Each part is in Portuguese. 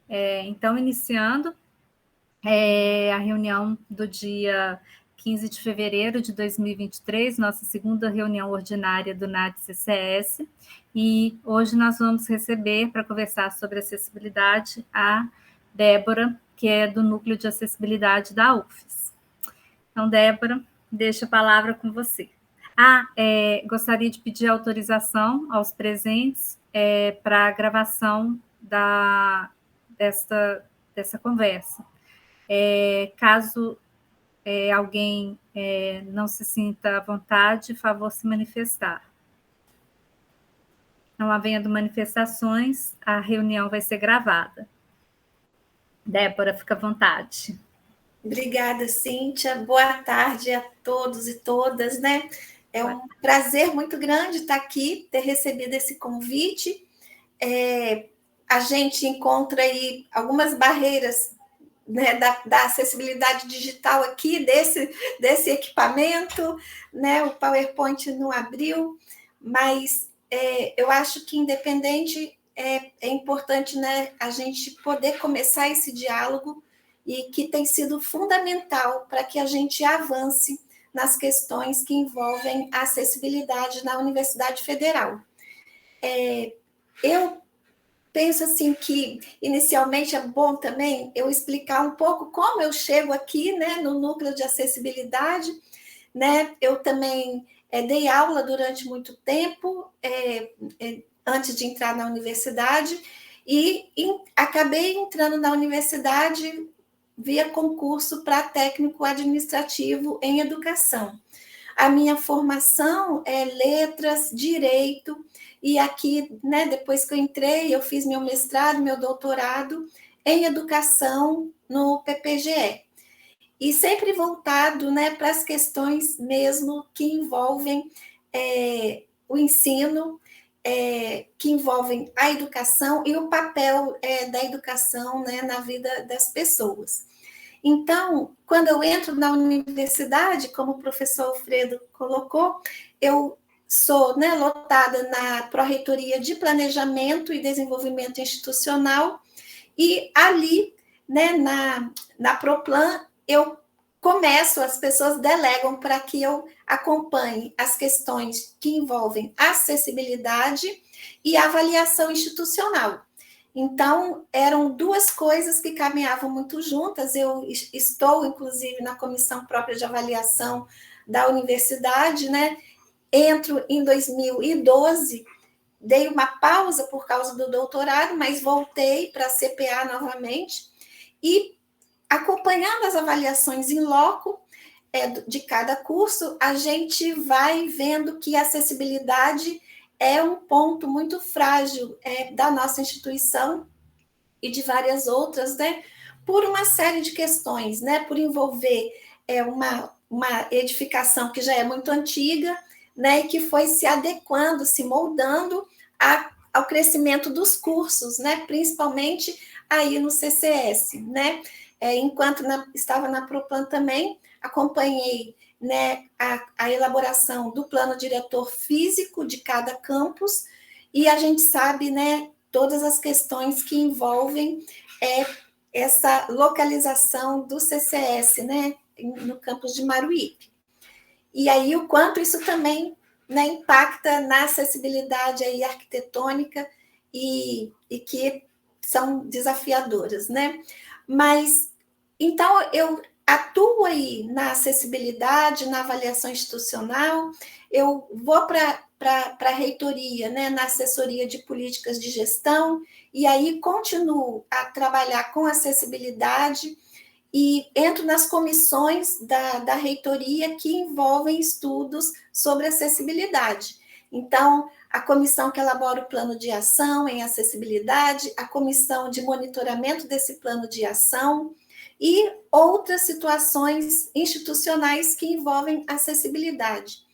Então, iniciando a reunião do dia 15 de fevereiro de 2023, nossa segunda reunião ordinária do NAD-CCS, e hoje nós vamos receber, para conversar sobre acessibilidade, a Débora, que é do Núcleo de Acessibilidade da UFES. Então, Débora, deixo a palavra com você. Gostaria de pedir autorização aos presentes para a gravação dessa conversa. Caso alguém não se sinta à vontade, favor se manifestar. Não havendo manifestações, a reunião vai ser gravada. Débora, fica à vontade. Obrigada, Cíntia. Boa tarde a todos e todas, né? É um prazer muito grande estar aqui, ter recebido esse convite. A gente encontra aí algumas barreiras, né, da acessibilidade digital aqui, desse equipamento, né? O PowerPoint não abriu, mas eu acho que independente é importante, né, a gente poder começar esse diálogo, e que tem sido fundamental para que a gente avance nas questões que envolvem a acessibilidade na Universidade Federal. Eu penso assim que, inicialmente, é bom também eu explicar um pouco como eu chego aqui, né, no Núcleo de Acessibilidade, né? Eu também dei aula durante muito tempo, antes de entrar na universidade, e acabei entrando na universidade via concurso para técnico administrativo em educação. A minha formação é letras, direito, e aqui, né, depois que eu entrei, eu fiz meu mestrado, meu doutorado em educação no PPGE. E sempre voltado, né, para as questões mesmo que envolvem o ensino, que envolvem a educação e o papel da educação, né, na vida das pessoas. Então, quando eu entro na universidade, como o professor Alfredo colocou, eu sou, né, lotada na Pró-Reitoria de Planejamento e Desenvolvimento Institucional, e ali, né, na Proplan, eu começo, as pessoas delegam para que eu acompanhe as questões que envolvem acessibilidade e avaliação institucional. Então, eram duas coisas que caminhavam muito juntas. Eu estou, inclusive, na comissão própria de avaliação da universidade, né? Entro em 2012, dei uma pausa por causa do doutorado, mas voltei para a CPA novamente, e acompanhando as avaliações em loco de cada curso, a gente vai vendo que a acessibilidade é um ponto muito frágil da nossa instituição e de várias outras, né? Por uma série de questões, né? Por envolver uma edificação que já é muito antiga, né? E que foi se adequando, se moldando ao crescimento dos cursos, né? Principalmente aí no CCS, né? Enquanto estava na Proplan também, acompanhei, né, a elaboração do plano diretor físico de cada campus, e a gente sabe, né, todas as questões que envolvem essa localização do CCS, né, no campus de Maruípe. E aí o quanto isso também, né, impacta na acessibilidade aí arquitetônica e que são desafiadoras, né? Mas, então, eu atuo aí na acessibilidade, na avaliação institucional, eu vou para a reitoria, né, na assessoria de políticas de gestão, e aí continuo a trabalhar com acessibilidade e entro nas comissões da reitoria que envolvem estudos sobre acessibilidade. Então, a comissão que elabora o plano de ação em acessibilidade, a comissão de monitoramento desse plano de ação e outras situações institucionais que envolvem acessibilidade.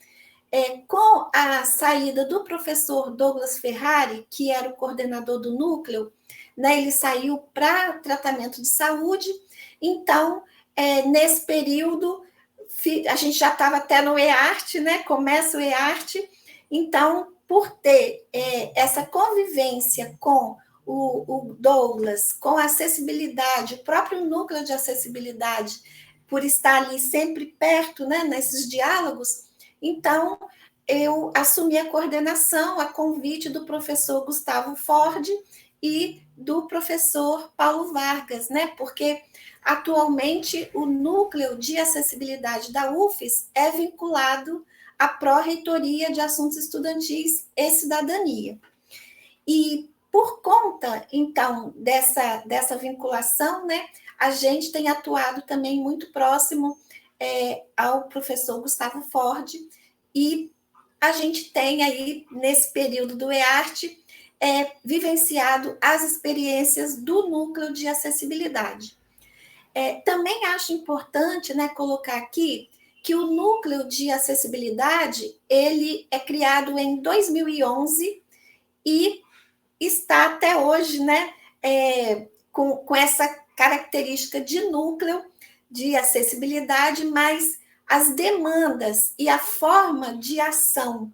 Com a saída do professor Douglas Ferrari, que era o coordenador do núcleo, né, ele saiu para tratamento de saúde. Então, nesse período, a gente já estava até no EART, né? Começa o EART. Então, por ter essa convivência com o Douglas, com a acessibilidade, o próprio núcleo de acessibilidade, por estar ali sempre perto, né, nesses diálogos, então eu assumi a coordenação a convite do professor Gustavo Ford e do professor Paulo Vargas, né, porque atualmente o núcleo de acessibilidade da UFES é vinculado à Pró-Reitoria de Assuntos Estudantis e Cidadania. E por conta, então, dessa vinculação, né, a gente tem atuado também muito próximo ao professor Gustavo Ford, e a gente tem aí, nesse período do EARTE, vivenciado as experiências do núcleo de acessibilidade. Também acho importante, né, colocar aqui que o núcleo de acessibilidade ele é criado em 2011 e está até hoje, né, com essa característica de núcleo de acessibilidade, mas as demandas e a forma de ação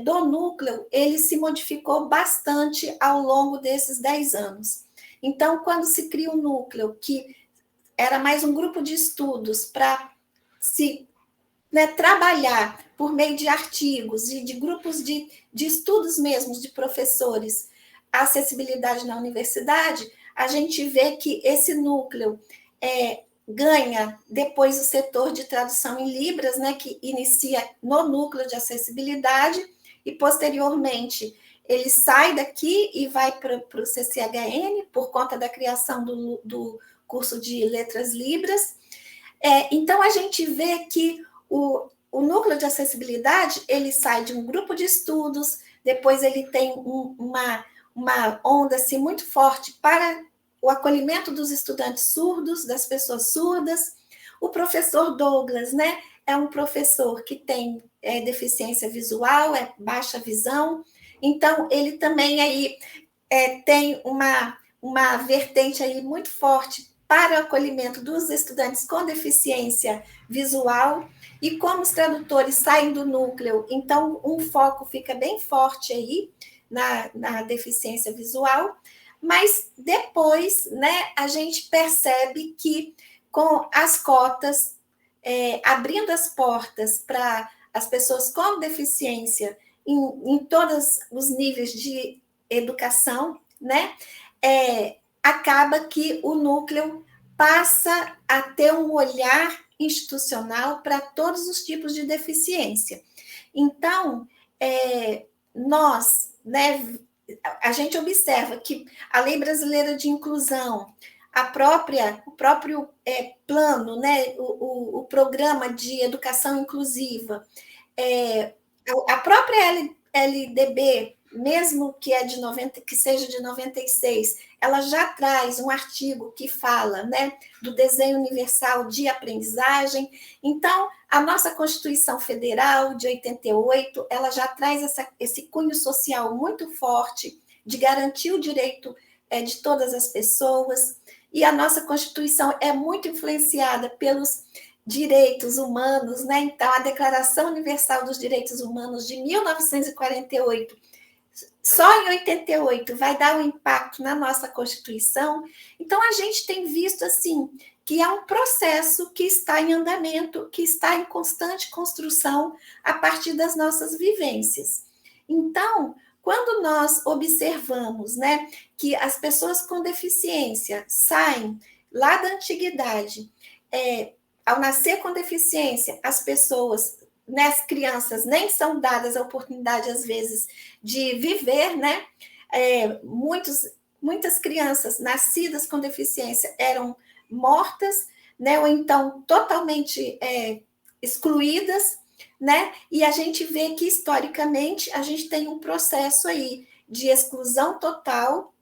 do núcleo, ele se modificou bastante ao longo desses 10 anos. Então, quando se cria um núcleo que era mais um grupo de estudos para se, né, trabalhar por meio de artigos e de grupos de estudos mesmos de professores, a acessibilidade na universidade, a gente vê que esse núcleo ganha depois o setor de tradução em Libras, né, que inicia no núcleo de acessibilidade, e posteriormente ele sai daqui e vai para o CCHN, por conta da criação do curso de Letras Libras. Então, a gente vê que o núcleo de acessibilidade, ele sai de um grupo de estudos, depois ele tem uma onda assim, muito forte para o acolhimento dos estudantes surdos, das pessoas surdas. O professor Douglas, né, é um professor que tem deficiência visual, baixa visão, então ele também aí tem uma vertente aí muito forte para o acolhimento dos estudantes com deficiência visual, e como os tradutores saem do núcleo, então um foco fica bem forte aí na deficiência visual, mas depois, né, a gente percebe que com as cotas, abrindo as portas para as pessoas com deficiência em todos os níveis de educação, né, acaba que o núcleo passa a ter um olhar institucional para todos os tipos de deficiência. Então, nós, né, a gente observa que a Lei Brasileira de Inclusão, o próprio plano, né, o programa de educação inclusiva, a própria LDB, mesmo que que seja de 96, ela já traz um artigo que fala, né, do desenho universal de aprendizagem. Então, a nossa Constituição Federal de 88, ela já traz esse cunho social muito forte de garantir o direito de todas as pessoas, e a nossa Constituição é muito influenciada pelos direitos humanos, né? Então, a Declaração Universal dos Direitos Humanos de 1948, só em 88 vai dar um impacto na nossa Constituição. Então, a gente tem visto assim que é um processo que está em andamento, que está em constante construção a partir das nossas vivências. Então, quando nós observamos, né, que as pessoas com deficiência saem lá da antiguidade, ao nascer com deficiência, as pessoas, né, as crianças nem são dadas a oportunidade, às vezes, de viver, né? Muitas crianças nascidas com deficiência eram mortas, né, ou então totalmente excluídas, né? E a gente vê que, historicamente, a gente tem um processo aí de exclusão total,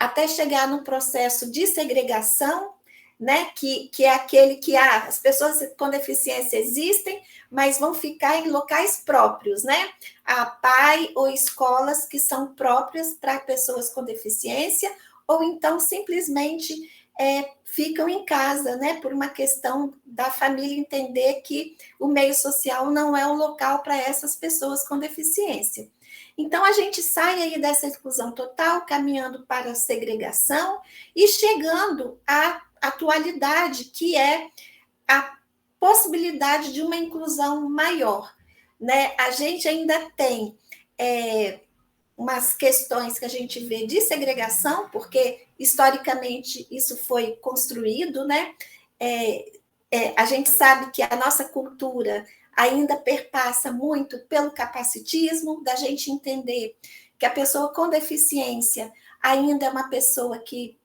até chegar no processo de segregação, né? Que é aquele que as pessoas com deficiência existem, mas vão ficar em locais próprios, né? A PAI ou escolas que são próprias para pessoas com deficiência, ou então simplesmente ficam em casa, né? Por uma questão da família entender que o meio social não é o local para essas pessoas com deficiência. Então, a gente sai aí dessa exclusão total, caminhando para a segregação e chegando à atualidade, que é a possibilidade de uma inclusão maior, né? A gente ainda tem umas questões que a gente vê de segregação, porque historicamente isso foi construído, né? A gente sabe que a nossa cultura ainda perpassa muito pelo capacitismo, da gente entender que a pessoa com deficiência ainda é uma pessoa que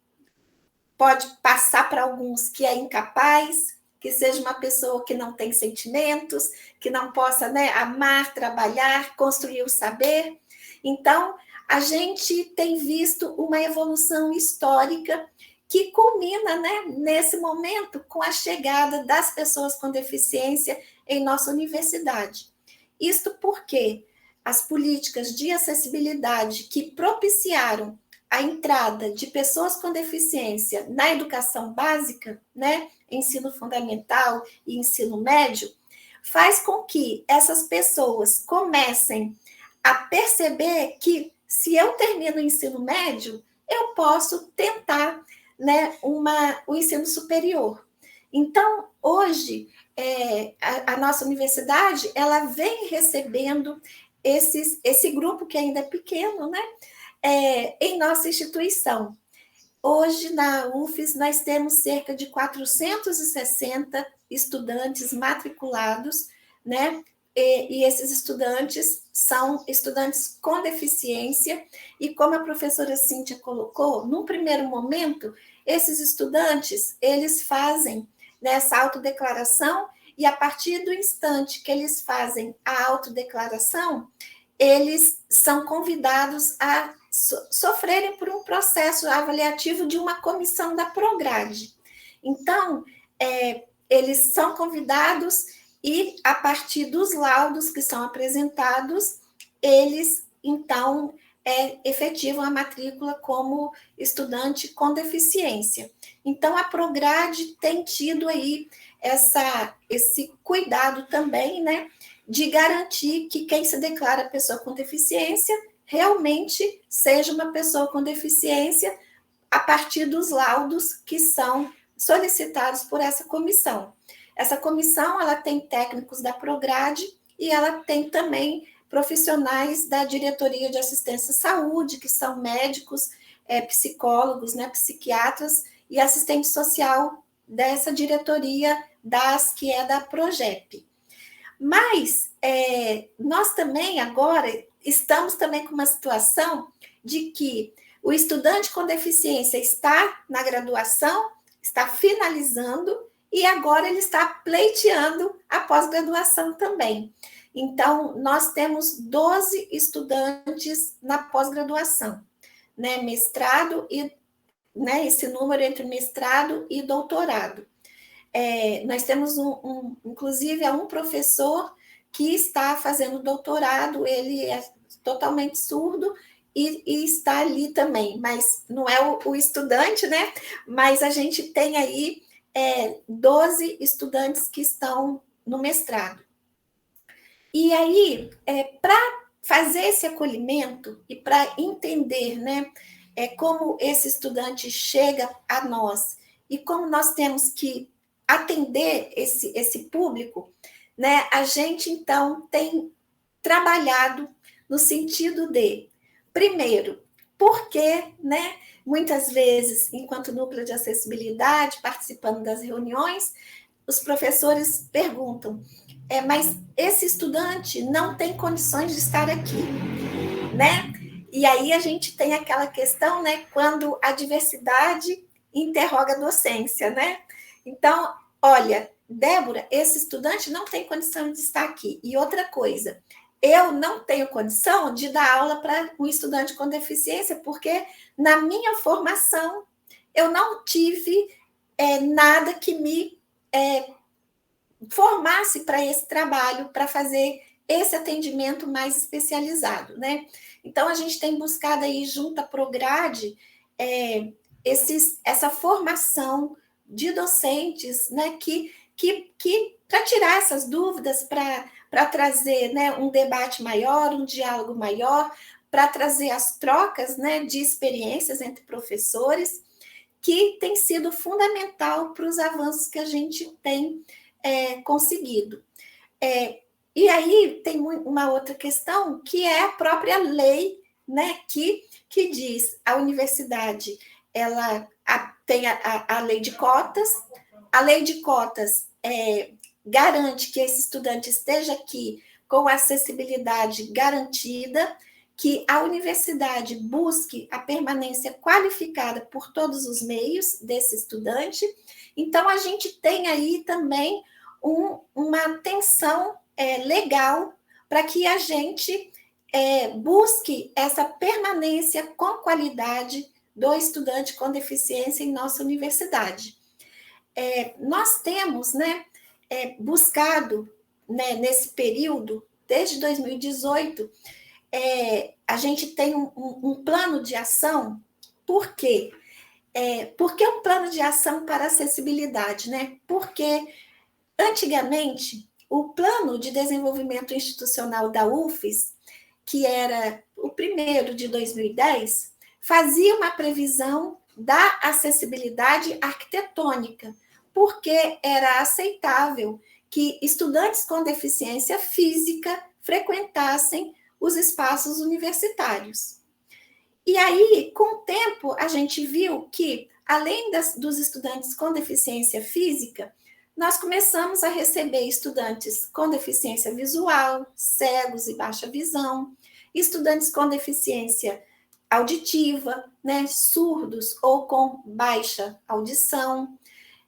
pode passar para alguns que é incapaz, que seja uma pessoa que não tem sentimentos, que não possa, né, amar, trabalhar, construir o saber. Então, a gente tem visto uma evolução histórica que culmina, né, nesse momento com a chegada das pessoas com deficiência em nossa universidade. Isto porque as políticas de acessibilidade que propiciaram a entrada de pessoas com deficiência na educação básica, né, ensino fundamental e ensino médio, faz com que essas pessoas comecem a perceber que, se eu termino o ensino médio, eu posso tentar, né, o ensino superior. Então, hoje, a nossa universidade ela vem recebendo esse grupo que ainda é pequeno, né, em nossa instituição. Hoje, na UFES, nós temos cerca de 460 estudantes matriculados, né? E esses estudantes são estudantes com deficiência, e como a professora Cíntia colocou, num primeiro momento, esses estudantes, eles fazem, né, essa autodeclaração, e a partir do instante que eles fazem a autodeclaração, eles são convidados a sofrerem por um processo avaliativo de uma comissão da Prograde. Então, eles são convidados e, a partir dos laudos que são apresentados, eles, então, efetivam a matrícula como estudante com deficiência. Então, a Prograde tem tido aí esse cuidado também, né, de garantir que quem se declara pessoa com deficiência realmente seja uma pessoa com deficiência a partir dos laudos que são solicitados por essa comissão. Essa comissão ela tem técnicos da Prograde e ela tem também profissionais da Diretoria de Assistência à Saúde, que são médicos, psicólogos, né, psiquiatras e assistente social dessa diretoria que é da Progep. Mas nós também agora estamos também com uma situação de que o estudante com deficiência está na graduação, está finalizando, e agora ele está pleiteando a pós-graduação também. Então, nós temos 12 estudantes na pós-graduação, né, mestrado e, né, esse número entre mestrado e doutorado. Nós temos, inclusive, um professor que está fazendo doutorado, ele é totalmente surdo e está ali também, mas não é o estudante, né? Mas a gente tem aí 12 estudantes que estão no mestrado. E aí, para fazer esse acolhimento e para entender, né, como esse estudante chega a nós e como nós temos que atender esse público, né, a gente, então, tem trabalhado no sentido de, primeiro, porque, né, muitas vezes, enquanto núcleo de acessibilidade, participando das reuniões, os professores perguntam, mas esse estudante não tem condições de estar aqui, né? E aí a gente tem aquela questão, né, quando a diversidade interroga a docência, né? Então, olha, Débora, esse estudante não tem condição de estar aqui. E outra coisa, eu não tenho condição de dar aula para um estudante com deficiência, porque na minha formação eu não tive nada que me formasse para esse trabalho, para fazer esse atendimento mais especializado, né? Então, a gente tem buscado aí, junto à Prograde, essa formação de docentes, né, que para tirar essas dúvidas, para trazer, né, um debate maior, um diálogo maior, para trazer as trocas, né, de experiências entre professores, que tem sido fundamental para os avanços que a gente tem conseguido. E aí tem uma outra questão, que é a própria lei, né, que diz a universidade, ela tem a lei de cotas. A lei de cotas garante que esse estudante esteja aqui com acessibilidade garantida, que a universidade busque a permanência qualificada por todos os meios desse estudante. Então, a gente tem aí também uma tensão legal para que a gente busque essa permanência com qualidade do estudante com deficiência em nossa universidade. Nós temos, né, buscado, né, nesse período, desde 2018, a gente tem um plano de ação. Por quê? Por que um plano de ação para acessibilidade, né? Porque, antigamente, o plano de desenvolvimento institucional da UFES, que era o primeiro de 2010, fazia uma previsão da acessibilidade arquitetônica, porque era aceitável que estudantes com deficiência física frequentassem os espaços universitários. E aí, com o tempo, a gente viu que, além dos estudantes com deficiência física, nós começamos a receber estudantes com deficiência visual, cegos e baixa visão, estudantes com deficiência auditiva, né, surdos ou com baixa audição,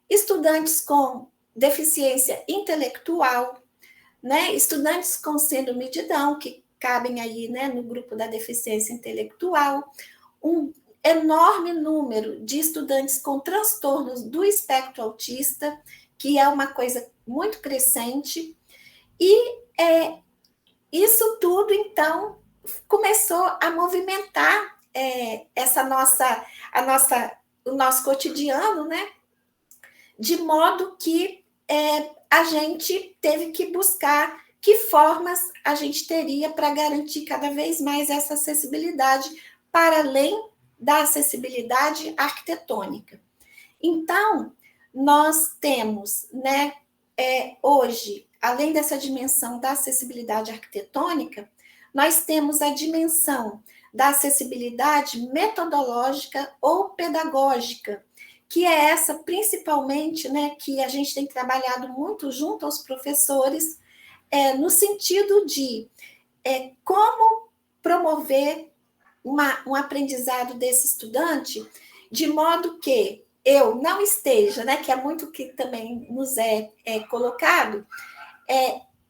estudantes com deficiência intelectual, né, estudantes com síndrome de Down, que cabem aí, né, no grupo da deficiência intelectual, um enorme número de estudantes com transtornos do espectro autista, que é uma coisa muito crescente, e isso tudo, então, começou a movimentar o nosso cotidiano, né? De modo que a gente teve que buscar que formas a gente teria para garantir cada vez mais essa acessibilidade, para além da acessibilidade arquitetônica. Então, nós temos, né, hoje, além dessa dimensão da acessibilidade arquitetônica, nós temos a dimensão da acessibilidade metodológica ou pedagógica, que é essa, principalmente, né, que a gente tem trabalhado muito junto aos professores, no sentido de como promover um aprendizado desse estudante, de modo que eu não esteja, né, que é muito que também nos é colocado,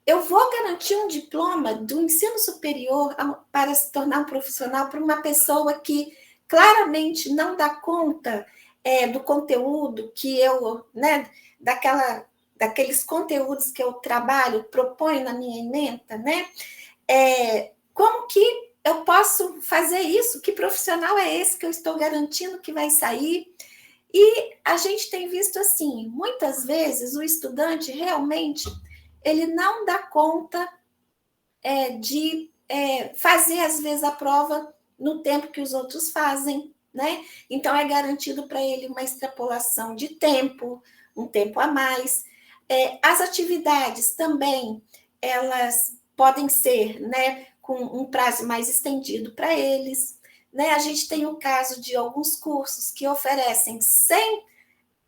eu vou garantir um diploma do ensino superior para se tornar um profissional para uma pessoa que claramente não dá conta do conteúdo que eu, né, daqueles conteúdos que eu trabalho, proponho na minha ementa, né? Como que eu posso fazer isso? Que profissional é esse que eu estou garantindo que vai sair? E a gente tem visto assim, muitas vezes o estudante realmente ele não dá conta de fazer, às vezes, a prova no tempo que os outros fazem, né? Então, é garantido para ele uma extrapolação de tempo, um tempo a mais. As atividades também, elas podem ser, né, com um prazo mais estendido para eles, né? A gente tem o caso de alguns cursos que oferecem 100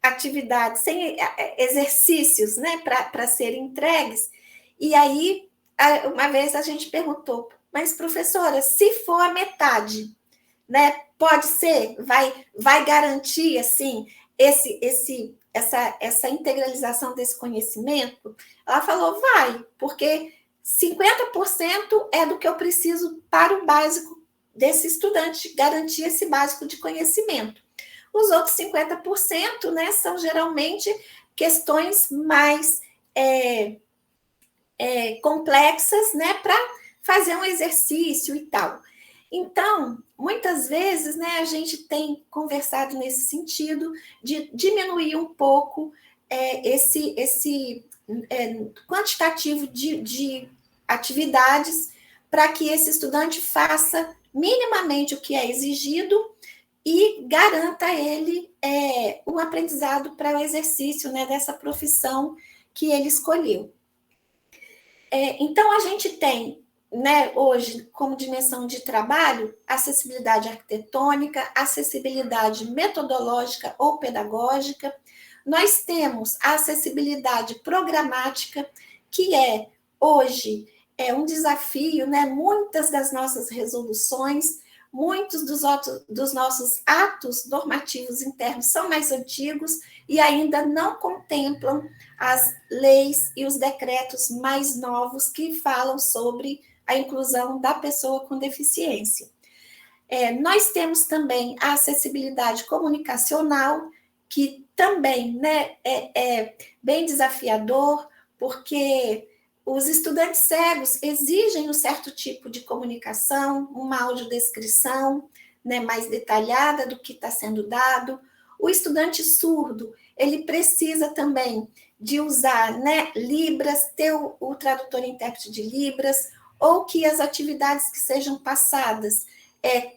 atividades, sem exercícios, né, para serem entregues. E aí, uma vez a gente perguntou, mas professora, se for a metade, pode ser? Vai garantir, assim, essa integralização desse conhecimento? Ela falou, vai, porque 50% é do que eu preciso para o básico desse estudante, garantir esse básico de conhecimento. Os outros 50%, né, são geralmente questões mais complexas, né, para fazer um exercício e tal. Então, muitas vezes, né, a gente tem conversado nesse sentido de diminuir um pouco esse quantitativo de atividades para que esse estudante faça minimamente o que é exigido e garanta a ele um aprendizado para o exercício, né, dessa profissão que ele escolheu. Então, a gente tem, né, hoje, como dimensão de trabalho, acessibilidade arquitetônica, acessibilidade metodológica ou pedagógica. Nós temos a acessibilidade programática, que hoje, um desafio, né? Muitas das nossas resoluções, muitos dos nossos atos normativos internos são mais antigos e ainda não contemplam as leis e os decretos mais novos que falam sobre a inclusão da pessoa com deficiência. Nós temos também a acessibilidade comunicacional, que também, né, é bem desafiador, porque os estudantes cegos exigem um certo tipo de comunicação, uma audiodescrição, né, mais detalhada do que está sendo dado. O estudante surdo, ele precisa também de usar, né, Libras, ter o tradutor e intérprete de Libras, ou que as atividades que sejam passadas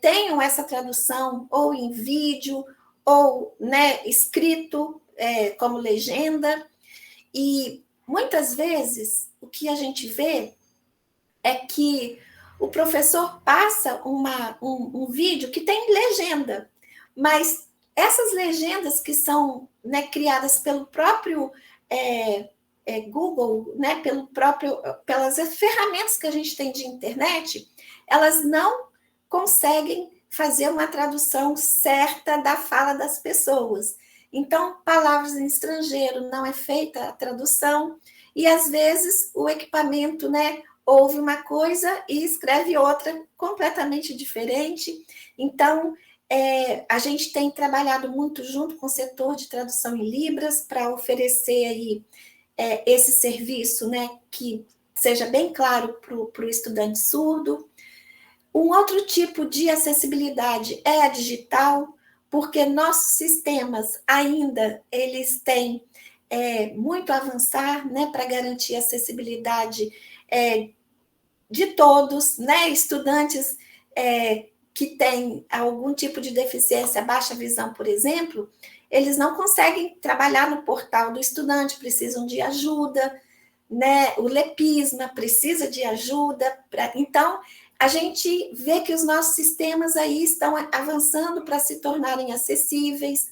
tenham essa tradução ou em vídeo, ou, né, escrito como legenda. E muitas vezes o que a gente vê é que o professor passa um vídeo que tem legenda, mas essas legendas que são, né, criadas pelo próprio Google, né, pelas ferramentas que a gente tem de internet, elas não conseguem fazer uma tradução certa da fala das pessoas. Então, palavras em estrangeiro não é feita a tradução, e às vezes o equipamento, né, ouve uma coisa e escreve outra completamente diferente. Então, a gente tem trabalhado muito junto com o setor de tradução em Libras para oferecer aí esse serviço, né, que seja bem claro para o estudante surdo. Um outro tipo de acessibilidade é a digital, porque nossos sistemas ainda eles têm muito a avançar, né, para garantir a acessibilidade de todos, né, estudantes que têm algum tipo de deficiência, baixa visão, por exemplo, eles não conseguem trabalhar no portal do estudante, precisam de ajuda, né? O lepisma precisa de ajuda. Então, a gente vê que os nossos sistemas aí estão avançando para se tornarem acessíveis,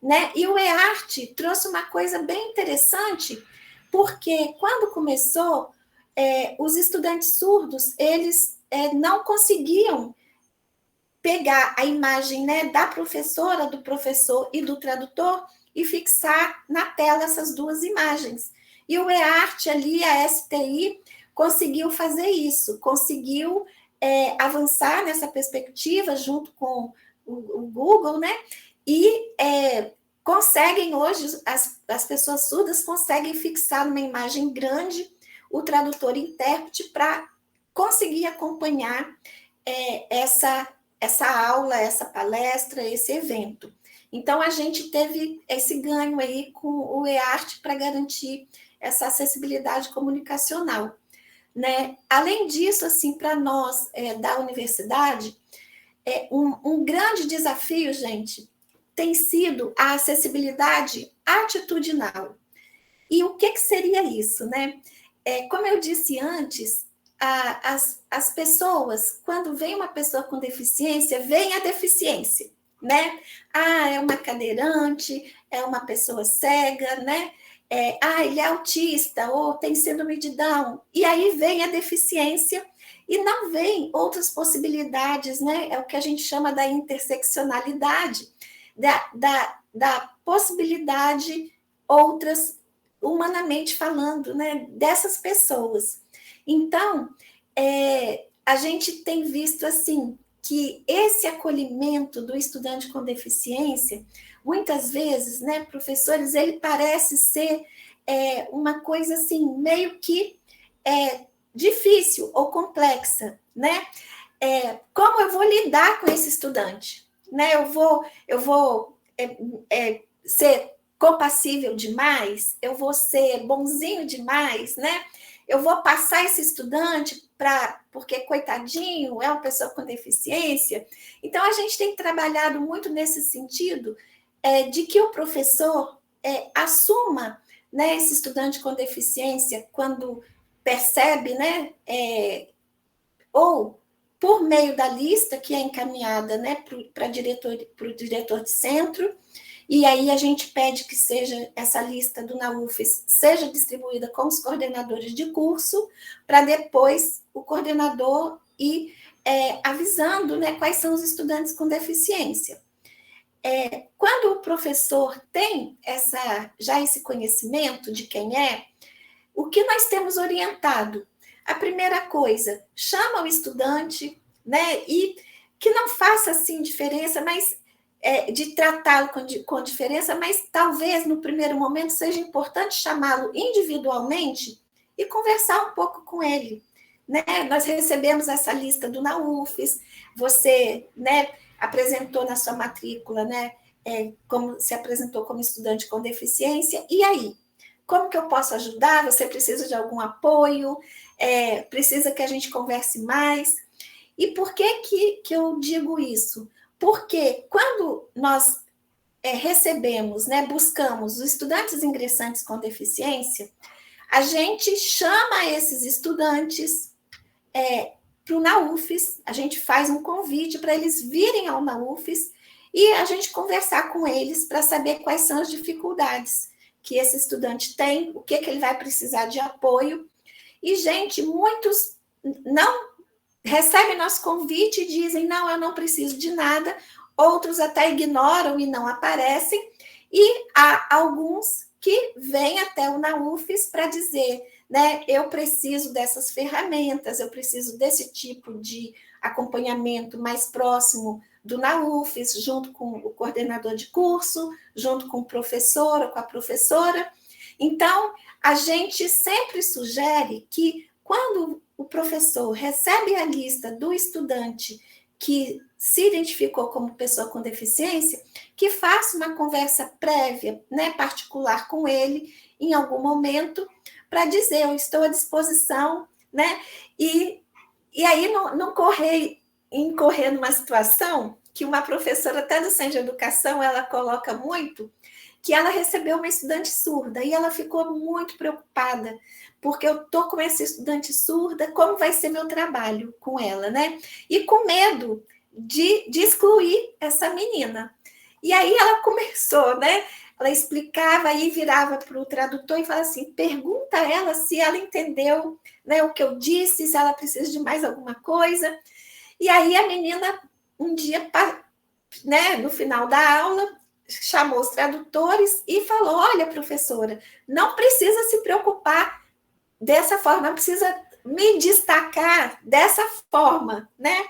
né? E o eArt trouxe uma coisa bem interessante, porque quando começou, os estudantes surdos, eles não conseguiam pegar a imagem, né, da professora, do professor e do tradutor e fixar na tela essas duas imagens. E o eArt ali, a STI, conseguiu fazer isso, conseguiu avançar nessa perspectiva junto com o Google, né? E conseguem hoje, as pessoas surdas conseguem fixar numa imagem grande o tradutor e intérprete para conseguir acompanhar essa aula, essa palestra, esse evento. Então, a gente teve esse ganho aí com o eArt para garantir essa acessibilidade comunicacional, né? Além disso, assim, para nós da universidade, um grande desafio, gente, tem sido a acessibilidade atitudinal. E o que seria isso, né? Como eu disse antes, as pessoas, quando vem uma pessoa com deficiência, vem a deficiência, né? É uma cadeirante, é uma pessoa cega, né? Ele é autista ou tem síndrome de Down. E aí vem a deficiência e não vem outras possibilidades, né? É o que a gente chama da interseccionalidade, da possibilidade outras, humanamente falando, né? Dessas pessoas. Então, a gente tem visto assim que esse acolhimento do estudante com deficiência, muitas vezes, né, professores, ele parece ser uma coisa assim meio que difícil ou complexa, né? Como eu vou lidar com esse estudante, né? Eu vou ser compassível demais, eu vou ser bonzinho demais, né? eu vou passar esse estudante porque, coitadinho, é uma pessoa com deficiência. Então, a gente tem trabalhado muito nesse sentido de que o professor assuma, né, esse estudante com deficiência quando percebe, né, ou por meio da lista que é encaminhada, né, para o diretor de centro, e aí a gente pede que seja essa lista do NAUFES seja distribuída com os coordenadores de curso, para depois o coordenador ir avisando, né, quais são os estudantes com deficiência. Quando o professor tem já esse conhecimento de quem é, o que nós temos orientado? A primeira coisa, chama o estudante, né, e que não faça assim diferença, mas de tratá-lo com diferença, mas talvez no primeiro momento seja importante chamá-lo individualmente e conversar um pouco com ele. Né? Nós recebemos essa lista do NAUFES, você, né, apresentou na sua matrícula, né, como se apresentou como estudante com deficiência, e aí? Como que eu posso ajudar? Você precisa de algum apoio? Precisa que a gente converse mais? E por que eu digo isso? Porque quando nós recebemos, né, buscamos os estudantes ingressantes com deficiência, a gente chama esses estudantes para o NAUFES, a gente faz um convite para eles virem ao NAUFES e a gente conversar com eles para saber quais são as dificuldades que esse estudante tem, o que ele vai precisar de apoio. E, gente, muitos não recebem nosso convite e dizem, não, eu não preciso de nada, outros até ignoram e não aparecem, e há alguns que vêm até o NAUFES para dizer, né, eu preciso dessas ferramentas, eu preciso desse tipo de acompanhamento mais próximo do NAUFES, junto com o coordenador de curso, junto com o professor ou com a professora. Então, a gente sempre sugere que, quando o professor recebe a lista do estudante que se identificou como pessoa com deficiência, que faça uma conversa prévia, né, particular com ele, em algum momento, para dizer, eu estou à disposição, né? E aí não incorrer numa situação que uma professora até do Centro de Educação, ela coloca muito, que ela recebeu uma estudante surda e ela ficou muito preocupada, porque eu estou com essa estudante surda, como vai ser meu trabalho com ela, né? E com medo de excluir essa menina. E aí ela começou, né? Ela explicava e virava para o tradutor e falava assim, pergunta a ela se ela entendeu, né, o que eu disse, se ela precisa de mais alguma coisa. E aí a menina, um dia, né, no final da aula, chamou os tradutores e falou, olha, professora, não precisa se preocupar dessa forma, não precisa me destacar dessa forma, né?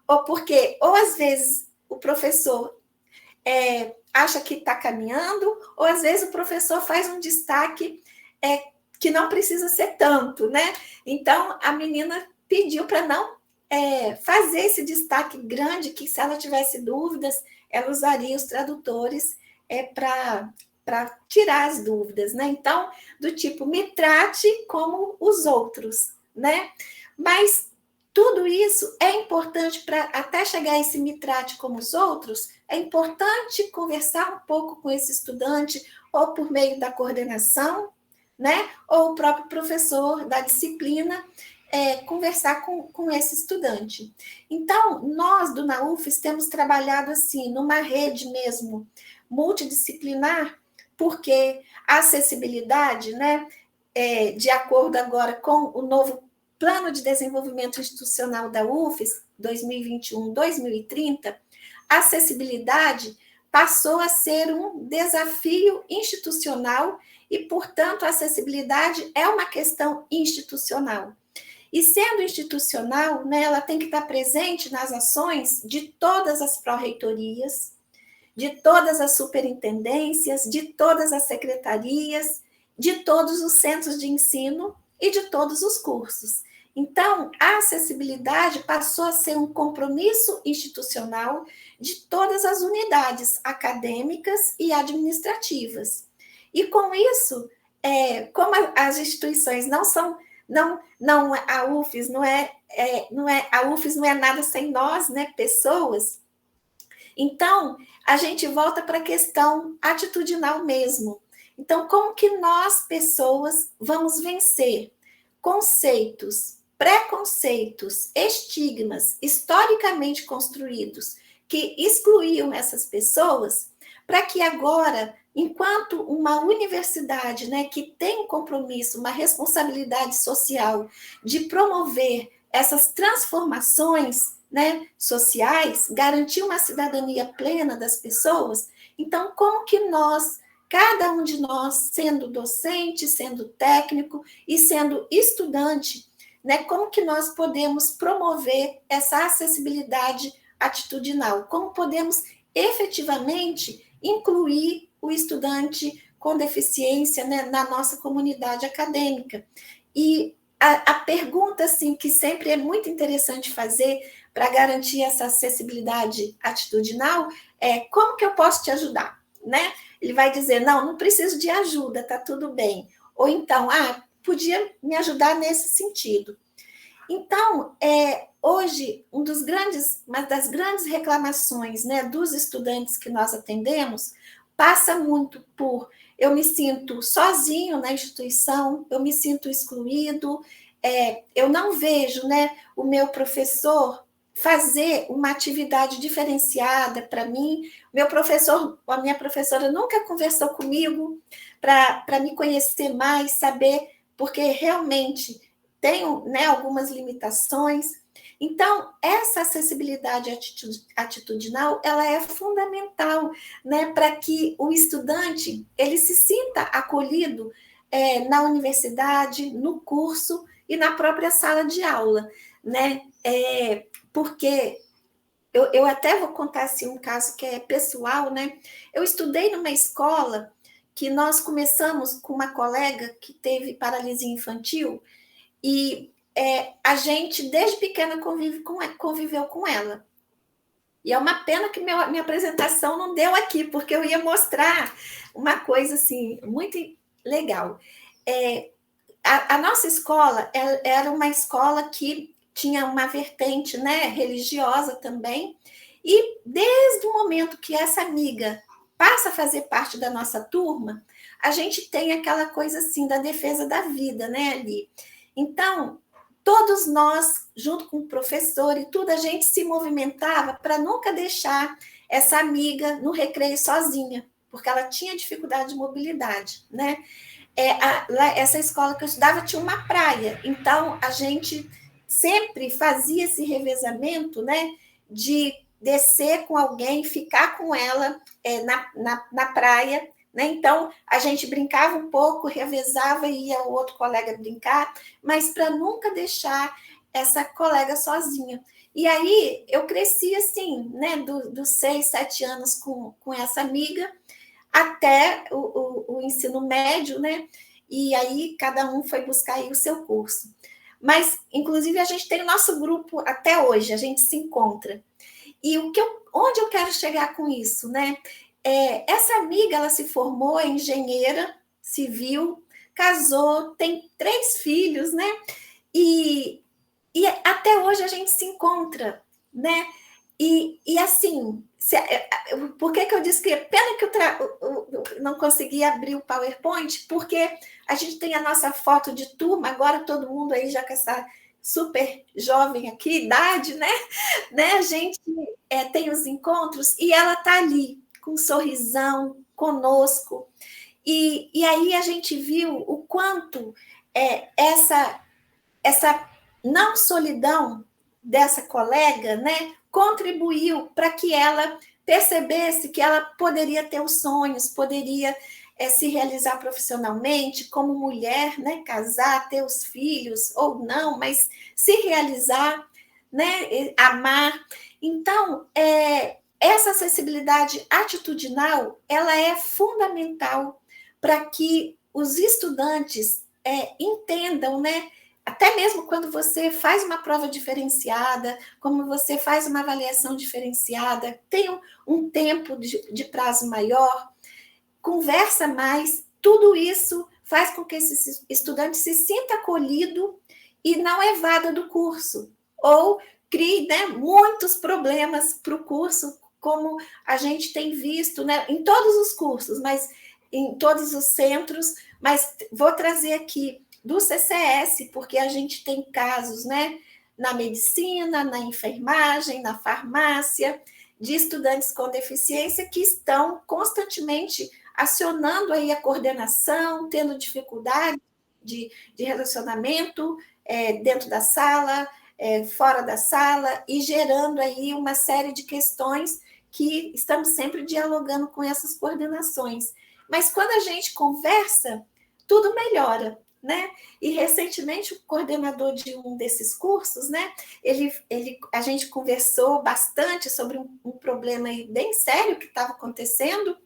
Ou às vezes o professor acha que está caminhando, ou às vezes o professor faz um destaque que não precisa ser tanto, né? Então, a menina pediu para não fazer esse destaque grande, que se ela tivesse dúvidas, ela usaria os tradutores para tirar as dúvidas, né? Então, do tipo, me trate como os outros, né? Mas tudo isso é importante para, até chegar a esse me trate como os outros, é importante conversar um pouco com esse estudante, ou por meio da coordenação, né? Ou o próprio professor da disciplina, conversar com esse estudante. Então, nós do NAUFES temos trabalhado assim, numa rede mesmo, multidisciplinar, porque a acessibilidade, né, de acordo agora com o novo Plano de Desenvolvimento Institucional da UFES, 2021-2030, a acessibilidade passou a ser um desafio institucional e, portanto, a acessibilidade é uma questão institucional. E sendo institucional, né, ela tem que estar presente nas ações de todas as pró-reitorias, de todas as superintendências, de todas as secretarias, de todos os centros de ensino e de todos os cursos. Então, a acessibilidade passou a ser um compromisso institucional de todas as unidades acadêmicas e administrativas. E com isso, como as instituições não são Não, a UFES a UFES não é nada sem nós, né, pessoas. Então, a gente volta para a questão atitudinal mesmo. Então, como que nós, pessoas, vamos vencer conceitos, preconceitos, estigmas historicamente construídos que excluíam essas pessoas, para que agora, enquanto uma universidade, né, que tem um compromisso, uma responsabilidade social de promover essas transformações, né, sociais, garantir uma cidadania plena das pessoas, então como que nós, cada um de nós, sendo docente, sendo técnico e sendo estudante, né, como que nós podemos promover essa acessibilidade atitudinal? Como podemos efetivamente incluir o estudante com deficiência, né, na nossa comunidade acadêmica? E a pergunta assim, que sempre é muito interessante fazer para garantir essa acessibilidade atitudinal é: como que eu posso te ajudar? Né? Ele vai dizer: não preciso de ajuda, tá tudo bem. Ou então, podia me ajudar nesse sentido. Então, hoje, uma das grandes reclamações, né, dos estudantes que nós atendemos passa muito por: eu me sinto sozinho na instituição, eu me sinto excluído, eu não vejo, né, o meu professor fazer uma atividade diferenciada para mim, meu professor, a minha professora nunca conversou comigo para me conhecer mais, saber, porque realmente tenho, né, algumas limitações. Então, essa acessibilidade atitudinal, ela é fundamental, né, para que o estudante ele se sinta acolhido na universidade, no curso e na própria sala de aula, né? Porque eu até vou contar assim, um caso que é pessoal, né? Eu estudei numa escola que nós começamos com uma colega que teve paralisia infantil e a gente, desde pequena, conviveu com ela. E é uma pena que minha apresentação não deu aqui, porque eu ia mostrar uma coisa assim, muito legal. A nossa escola era uma escola que tinha uma vertente, né, religiosa também, e desde o momento que essa amiga passa a fazer parte da nossa turma, a gente tem aquela coisa assim da defesa da vida, né, ali. Então, todos nós, junto com o professor e tudo, a gente se movimentava para nunca deixar essa amiga no recreio sozinha, porque ela tinha dificuldade de mobilidade, né? Essa escola que eu estudava tinha uma praia, então a gente sempre fazia esse revezamento, né, de descer com alguém, ficar com ela na praia, né? Então a gente brincava um pouco, revezava e ia o outro colega brincar, mas para nunca deixar essa colega sozinha. E aí eu cresci assim, né, dos 6, 7 anos com essa amiga, até o ensino médio, né? E aí cada um foi buscar aí o seu curso. Mas, inclusive, a gente tem o nosso grupo até hoje, a gente se encontra. E onde eu quero chegar com isso, né? Essa amiga, ela se formou, é engenheira civil, casou, tem 3 filhos, né? E até hoje a gente se encontra, né? E assim, por que eu disse que pena que eu não consegui abrir o PowerPoint? Porque a gente tem a nossa foto de turma, agora todo mundo aí já com essa super jovem aqui, idade, né? A gente tem os encontros e ela está ali, com um sorrisão, conosco. E aí a gente viu o quanto essa não solidão dessa colega, né, contribuiu para que ela percebesse que ela poderia ter os sonhos, poderia se realizar profissionalmente como mulher, né, casar, ter os filhos ou não, mas se realizar, né, amar. Então, essa acessibilidade atitudinal, ela é fundamental para que os estudantes entendam, né, até mesmo quando você faz uma prova diferenciada, como você faz uma avaliação diferenciada, tem um tempo de prazo maior, conversa mais, tudo isso faz com que esse estudante se sinta acolhido e não evada do curso, ou crie, né, muitos problemas para o curso, como a gente tem visto, né, em todos os cursos, mas em todos os centros, mas vou trazer aqui do CCS, porque a gente tem casos, né, na medicina, na enfermagem, na farmácia, de estudantes com deficiência que estão constantemente acionando aí a coordenação, tendo dificuldade de relacionamento dentro da sala, fora da sala, e gerando aí uma série de questões que estamos sempre dialogando com essas coordenações. Mas quando a gente conversa, tudo melhora, né? E recentemente o coordenador de um desses cursos, né? A gente conversou bastante sobre um problema aí bem sério que estava acontecendo,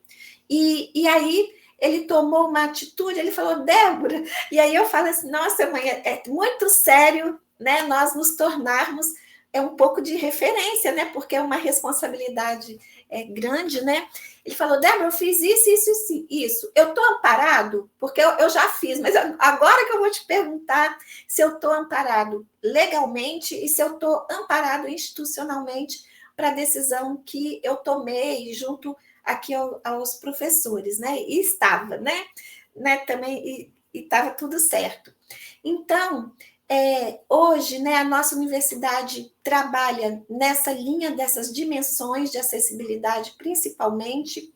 e aí ele tomou uma atitude, ele falou, Débora, e aí eu falo assim, nossa, mãe, é muito sério, né? Nós nos tornarmos um pouco de referência, né? Porque é uma responsabilidade grande, né? Ele falou, Débora, eu fiz isso. Eu estou amparado? Porque eu já fiz, mas agora que eu vou te perguntar se eu estou amparado legalmente e se eu estou amparado institucionalmente para a decisão que eu tomei junto aqui aos professores, né? E estava, né? Também, e estava tudo certo. Então, hoje, né, a nossa universidade trabalha nessa linha dessas dimensões de acessibilidade, principalmente.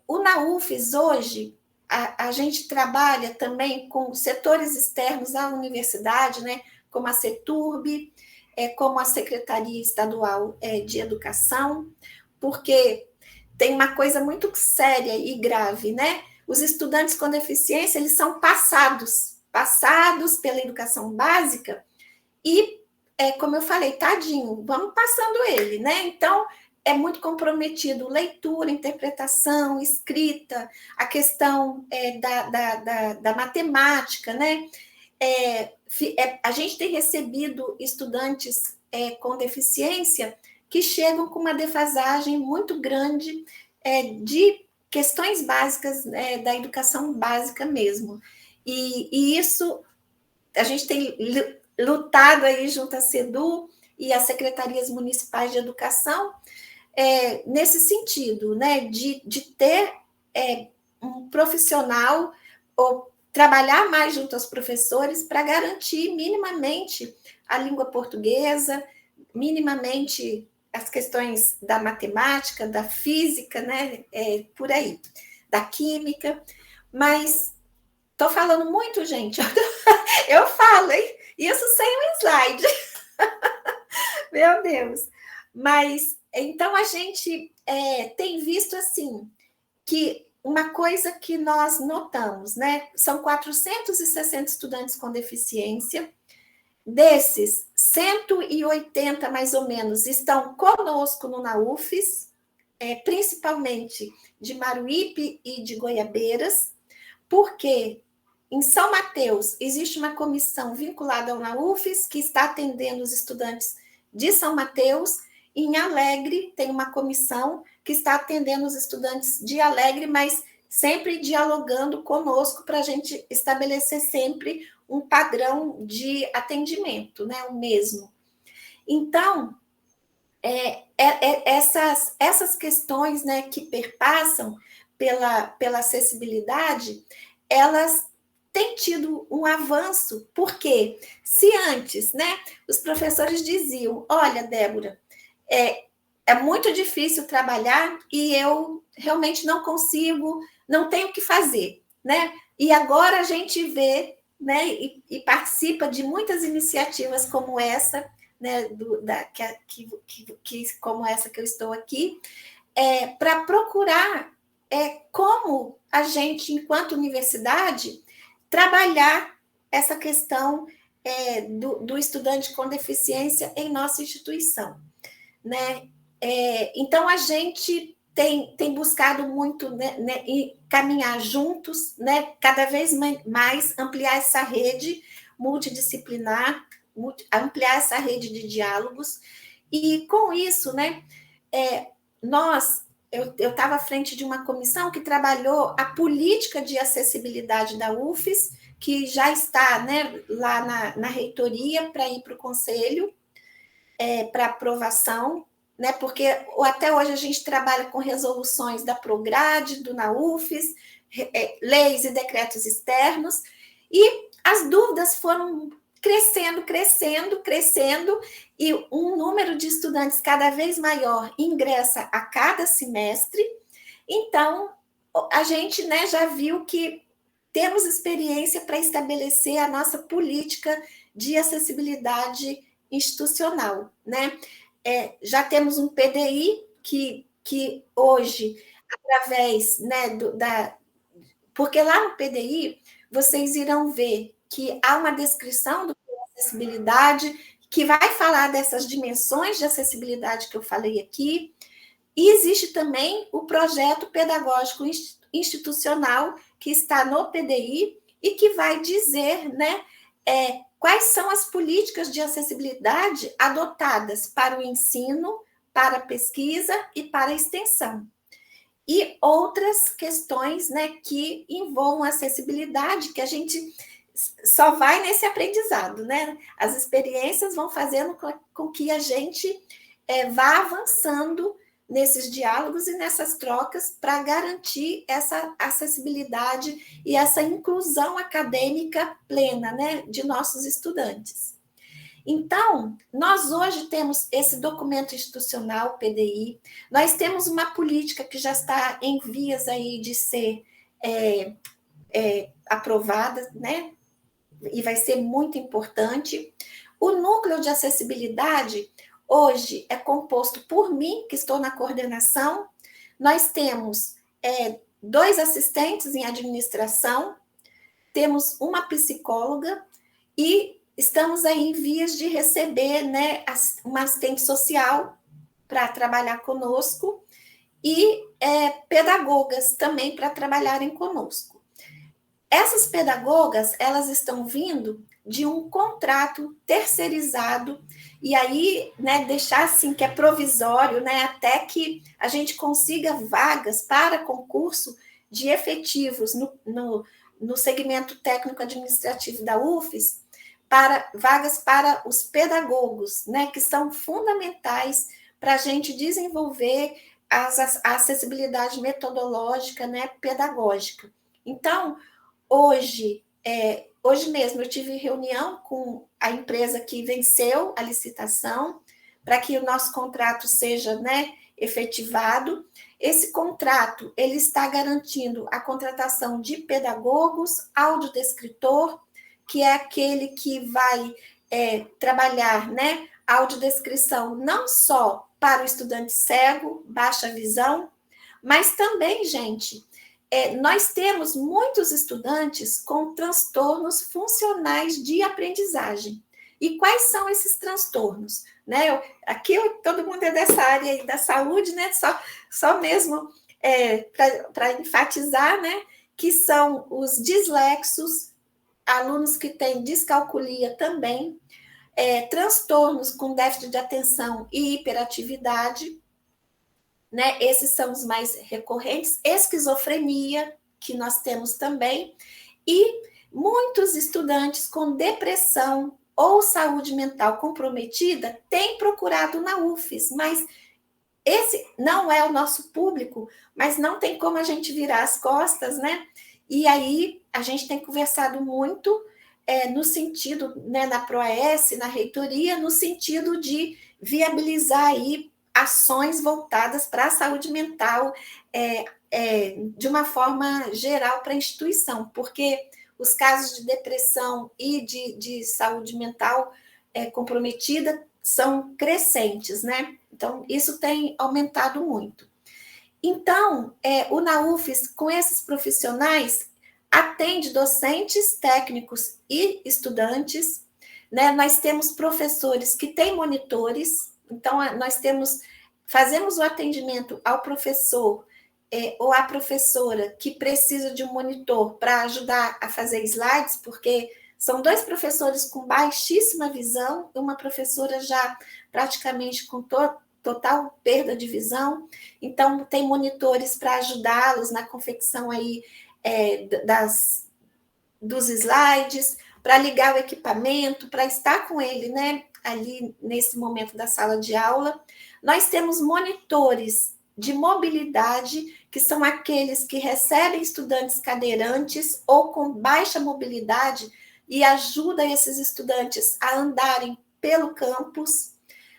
O NAUFES, hoje, a gente trabalha também com setores externos à universidade, né, como a CETURB, como a Secretaria Estadual de Educação, porque tem uma coisa muito séria e grave, né? Os estudantes com deficiência, eles são passados pela educação básica e, como eu falei, tadinho, vamos passando ele, né? Então, é muito comprometido leitura, interpretação, escrita, a questão da matemática, né? A gente tem recebido estudantes com deficiência que chegam com uma defasagem muito grande de questões básicas da educação básica mesmo. E isso a gente tem lutado aí junto à SEDU e às secretarias municipais de educação nesse sentido, né, de ter um profissional ou trabalhar mais junto aos professores para garantir minimamente a língua portuguesa, minimamente as questões da matemática, da física, né, por aí, da química, mas estou falando muito, gente, eu falo, hein? Isso sem um slide, meu Deus, mas então a gente tem visto assim, que uma coisa que nós notamos, né? São 460 estudantes com deficiência, desses, 180 mais ou menos estão conosco no NAUFES, principalmente de Maruípe e de Goiabeiras, porque em São Mateus existe uma comissão vinculada ao NAUFES que está atendendo os estudantes de São Mateus. Em Alegre tem uma comissão que está atendendo os estudantes de Alegre, mas sempre dialogando conosco para a gente estabelecer sempre um padrão de atendimento, né, o mesmo. Então, essas questões, né, que perpassam pela acessibilidade, elas têm tido um avanço, porque se antes, né, os professores diziam, olha, Débora, é muito difícil trabalhar e eu realmente não consigo, não tenho o que fazer, né? E agora a gente vê, né, e participa de muitas iniciativas como essa, né, como essa que eu estou aqui, para procurar como a gente, enquanto universidade, trabalhar essa questão do estudante com deficiência em nossa instituição, né? Então, a gente tem buscado muito, né, caminhar juntos, né, cada vez mais ampliar essa rede multidisciplinar, ampliar essa rede de diálogos, e com isso, né, nós eu estava à frente de uma comissão que trabalhou a política de acessibilidade da UFES, que já está, né, lá na reitoria para ir para o conselho, para aprovação, né, porque até hoje a gente trabalha com resoluções da Prograde, do NAUFES, leis e decretos externos, e as dúvidas foram crescendo, e um número de estudantes cada vez maior ingressa a cada semestre. Então, a gente, né, já viu que temos experiência para estabelecer a nossa política de acessibilidade institucional, né? Já temos um PDI que hoje, através, né, porque lá no PDI vocês irão ver que há uma descrição do que é acessibilidade, que vai falar dessas dimensões de acessibilidade que eu falei aqui, e existe também o projeto pedagógico institucional que está no PDI e que vai dizer, né, quais são as políticas de acessibilidade adotadas para o ensino, para a pesquisa e para a extensão. E outras questões, né, que envolvam acessibilidade, que a gente só vai nesse aprendizado, né? As experiências vão fazendo com que a gente vá avançando nesses diálogos e nessas trocas para garantir essa acessibilidade e essa inclusão acadêmica plena, né, de nossos estudantes. Então, nós hoje temos esse documento institucional, PDI, nós temos uma política que já está em vias aí de ser aprovada, né, e vai ser muito importante. O núcleo de acessibilidade hoje é composto por mim, que estou na coordenação. Nós temos 2 assistentes em administração, temos uma psicóloga e estamos aí em vias de receber, né, uma assistente social para trabalhar conosco e pedagogas também para trabalharem conosco. Essas pedagogas, elas estão vindo de um contrato terceirizado, e aí, né, deixar assim que é provisório, né, até que a gente consiga vagas para concurso de efetivos no segmento técnico-administrativo da UFES, para vagas para os pedagogos, né, que são fundamentais para a gente desenvolver a acessibilidade metodológica, né, pedagógica. Então, hoje mesmo eu tive reunião com a empresa que venceu a licitação para que o nosso contrato seja, né, efetivado. Esse contrato ele está garantindo a contratação de pedagogos, audiodescritor, que é aquele que vai trabalhar, né, audiodescrição não só para o estudante cego, baixa visão, mas também, gente, nós temos muitos estudantes com transtornos funcionais de aprendizagem. E quais são esses transtornos? Né? Todo mundo é dessa área aí da saúde, né? Só mesmo para enfatizar, né? Que são os dislexos, alunos que têm descalculia também, transtornos com déficit de atenção e hiperatividade, né? Esses são os mais recorrentes, esquizofrenia, que nós temos também, e muitos estudantes com depressão ou saúde mental comprometida têm procurado na UFES, mas esse não é o nosso público, mas não tem como a gente virar as costas, né? E aí a gente tem conversado muito no sentido, né, na ProAS, na reitoria, no sentido de viabilizar aí ações voltadas para a saúde mental de uma forma geral para a instituição, porque os casos de depressão e de saúde mental comprometida são crescentes, né? Então, isso tem aumentado muito. Então, o NAUFES, com esses profissionais, atende docentes, técnicos e estudantes, né? Nós temos professores que têm monitores, então nós fazemos o atendimento ao professor ou à professora que precisa de um monitor para ajudar a fazer slides, porque são 2 professores com baixíssima visão, uma professora já praticamente com total perda de visão. Então, tem monitores para ajudá-los na confecção aí dos slides, para ligar o equipamento, para estar com ele, né, ali nesse momento da sala de aula. Nós temos monitores de mobilidade, que são aqueles que recebem estudantes cadeirantes ou com baixa mobilidade e ajudam esses estudantes a andarem pelo campus.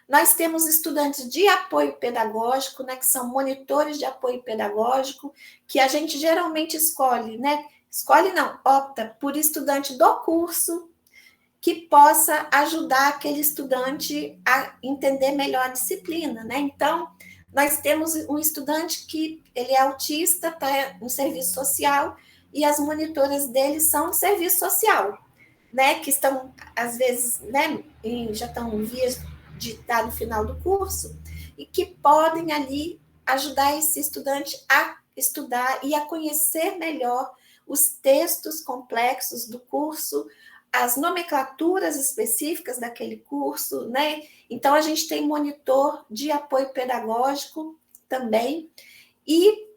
Nós temos estudantes de apoio pedagógico, né, que são monitores de apoio pedagógico, que a gente geralmente escolhe, né? Escolhe não, opta por estudante do curso que possa ajudar aquele estudante a entender melhor a disciplina, né? Então, nós temos um estudante que ele é autista, está no serviço social, e as monitoras dele são no serviço social, né? Que estão, às vezes, né, já estão em vias de estar no final do curso, e que podem ali ajudar esse estudante a estudar e a conhecer melhor os textos complexos do curso, as nomenclaturas específicas daquele curso, né? Então, a gente tem monitor de apoio pedagógico também, e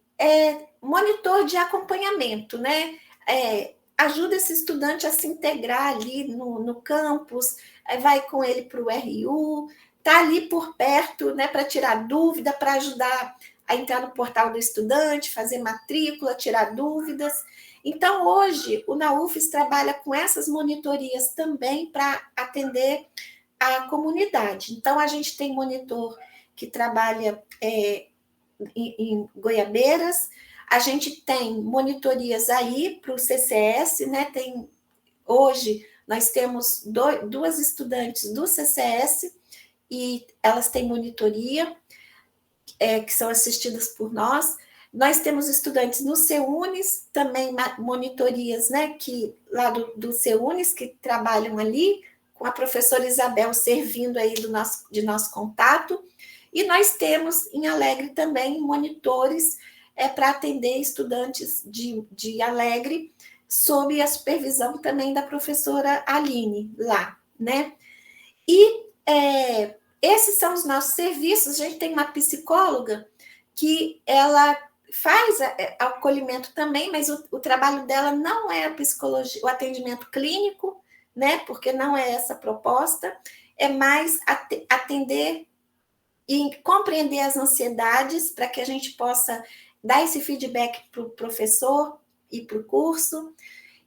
monitor de acompanhamento, né? Ajuda esse estudante a se integrar ali no campus, vai com ele para o RU, está ali por perto, né, para tirar dúvida, para ajudar a entrar no portal do estudante, fazer matrícula, tirar dúvidas. Então, hoje, o NAUFES trabalha com essas monitorias também para atender a comunidade. Então, a gente tem monitor que trabalha em Goiabeiras, a gente tem monitorias aí para o CCS, né? Hoje, nós temos duas estudantes do CCS e elas têm monitoria, que são assistidas por nós. Nós temos estudantes no CEUNES, também monitorias, né, lá do CEUNES, que trabalham ali, com a professora Isabel servindo aí de nosso contato. E nós temos em Alegre também monitores para atender estudantes de Alegre, sob a supervisão também da professora Aline lá, né? E esses são os nossos serviços. A gente tem uma psicóloga que ela faz acolhimento também, mas o trabalho dela não é a psicologia, o atendimento clínico, né? Porque não é essa a proposta, é mais atender e compreender as ansiedades para que a gente possa dar esse feedback para o professor e para o curso.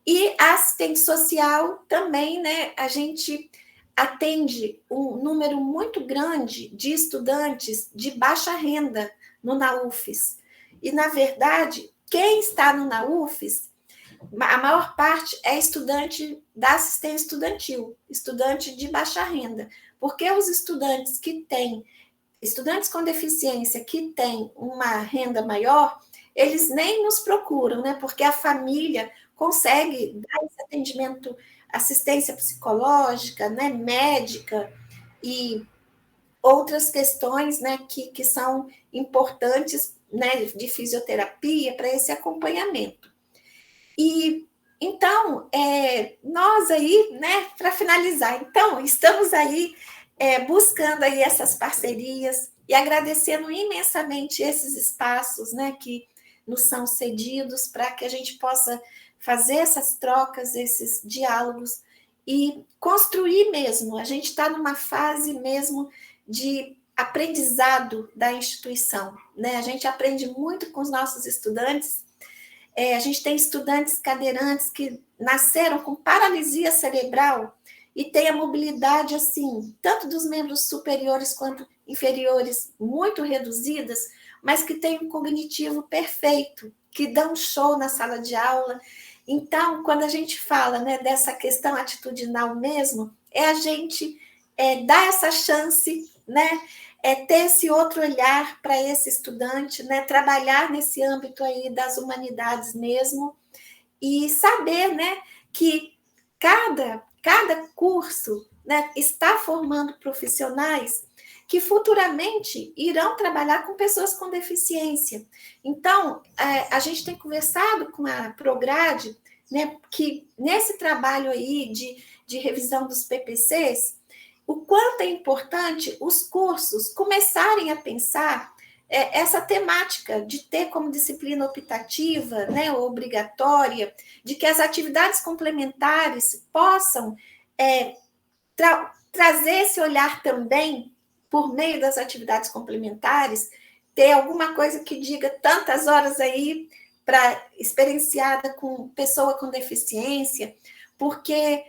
E a assistente social também, né? A gente atende um número muito grande de estudantes de baixa renda no NAUFES. E, na verdade, quem está no NAUFES, a maior parte é estudante da assistência estudantil, estudante de baixa renda, porque os estudantes com deficiência que têm uma renda maior, eles nem nos procuram, né? Porque a família consegue dar esse atendimento, assistência psicológica, né, médica e outras questões, né, que são importantes, né, de fisioterapia para esse acompanhamento. E então, nós aí, né, para finalizar, então, estamos aí buscando aí essas parcerias e agradecendo imensamente esses espaços, né, que nos são cedidos para que a gente possa fazer essas trocas, esses diálogos e construir mesmo. A gente está numa fase mesmo de aprendizado da instituição, né? A gente aprende muito com os nossos estudantes. A gente tem estudantes cadeirantes que nasceram com paralisia cerebral e têm a mobilidade, assim, tanto dos membros superiores quanto inferiores, muito reduzidas, mas que têm um cognitivo perfeito, que dão um show na sala de aula. Então, quando a gente fala, né, dessa questão atitudinal mesmo, a gente dar essa chance, né, ter esse outro olhar para esse estudante, né, trabalhar nesse âmbito aí das humanidades mesmo, e saber, né, que cada curso, né, está formando profissionais que futuramente irão trabalhar com pessoas com deficiência. Então, a gente tem conversado com a Prograde, né, que nesse trabalho aí de revisão dos PPCs, o quanto é importante os cursos começarem a pensar essa temática de ter como disciplina optativa, né, obrigatória, de que as atividades complementares possam trazer esse olhar também, por meio das atividades complementares, ter alguma coisa que diga tantas horas aí para experienciada com pessoa com deficiência, porque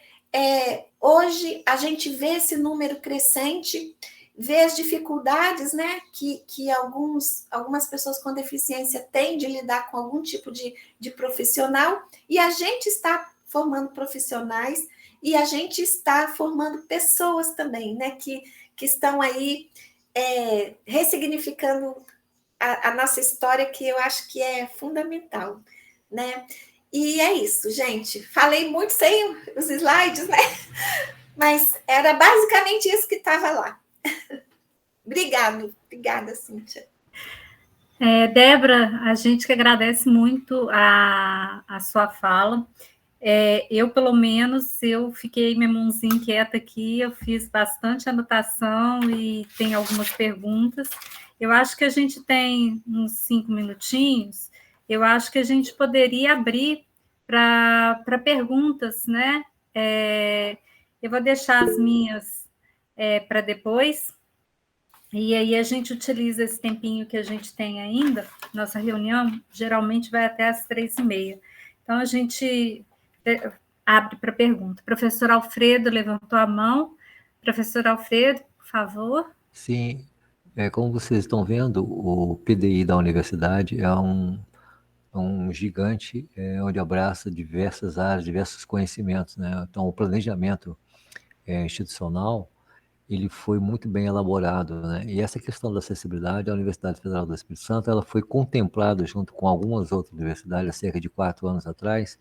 hoje a gente vê esse número crescente, vê as dificuldades, né, que algumas pessoas com deficiência têm de lidar com algum tipo de profissional, e a gente está formando profissionais e a gente está formando pessoas também, né, que estão aí ressignificando a nossa história, que eu acho que é fundamental, né? E é isso, gente. Falei muito sem os slides, né? Mas era basicamente isso que estava lá. Obrigada, Cíntia. Débora, a gente que agradece muito a sua fala. Eu, pelo menos, eu fiquei minha mãozinha inquieta aqui, eu fiz bastante anotação e tem algumas perguntas. Eu acho que a gente tem uns 5 minutinhos, eu acho que a gente poderia abrir para perguntas, né? Eu vou deixar as minhas para depois, e aí a gente utiliza esse tempinho que a gente tem ainda. Nossa reunião geralmente vai até às 3h30. Então, a gente abre para pergunta. Professor Alfredo levantou a mão. Professor Alfredo, por favor. Sim, como vocês estão vendo, o PDI da universidade é um gigante onde abraça diversas áreas, diversos conhecimentos, né? Então, o planejamento institucional ele foi muito bem elaborado, né? E essa questão da acessibilidade, a Universidade Federal do Espírito Santo, ela foi contemplada junto com algumas outras universidades há cerca de 4 anos atrás,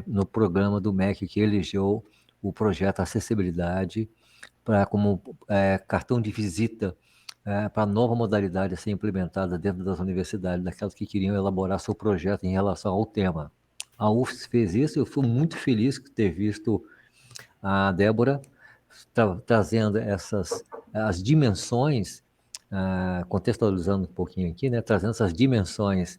no programa do MEC, que elegeu o projeto Acessibilidade como cartão de visita para a nova modalidade a ser implementada dentro das universidades, daquelas que queriam elaborar seu projeto em relação ao tema. A UFS fez isso, eu fui muito feliz de ter visto a Débora trazendo as dimensões, contextualizando um pouquinho aqui, né, trazendo essas dimensões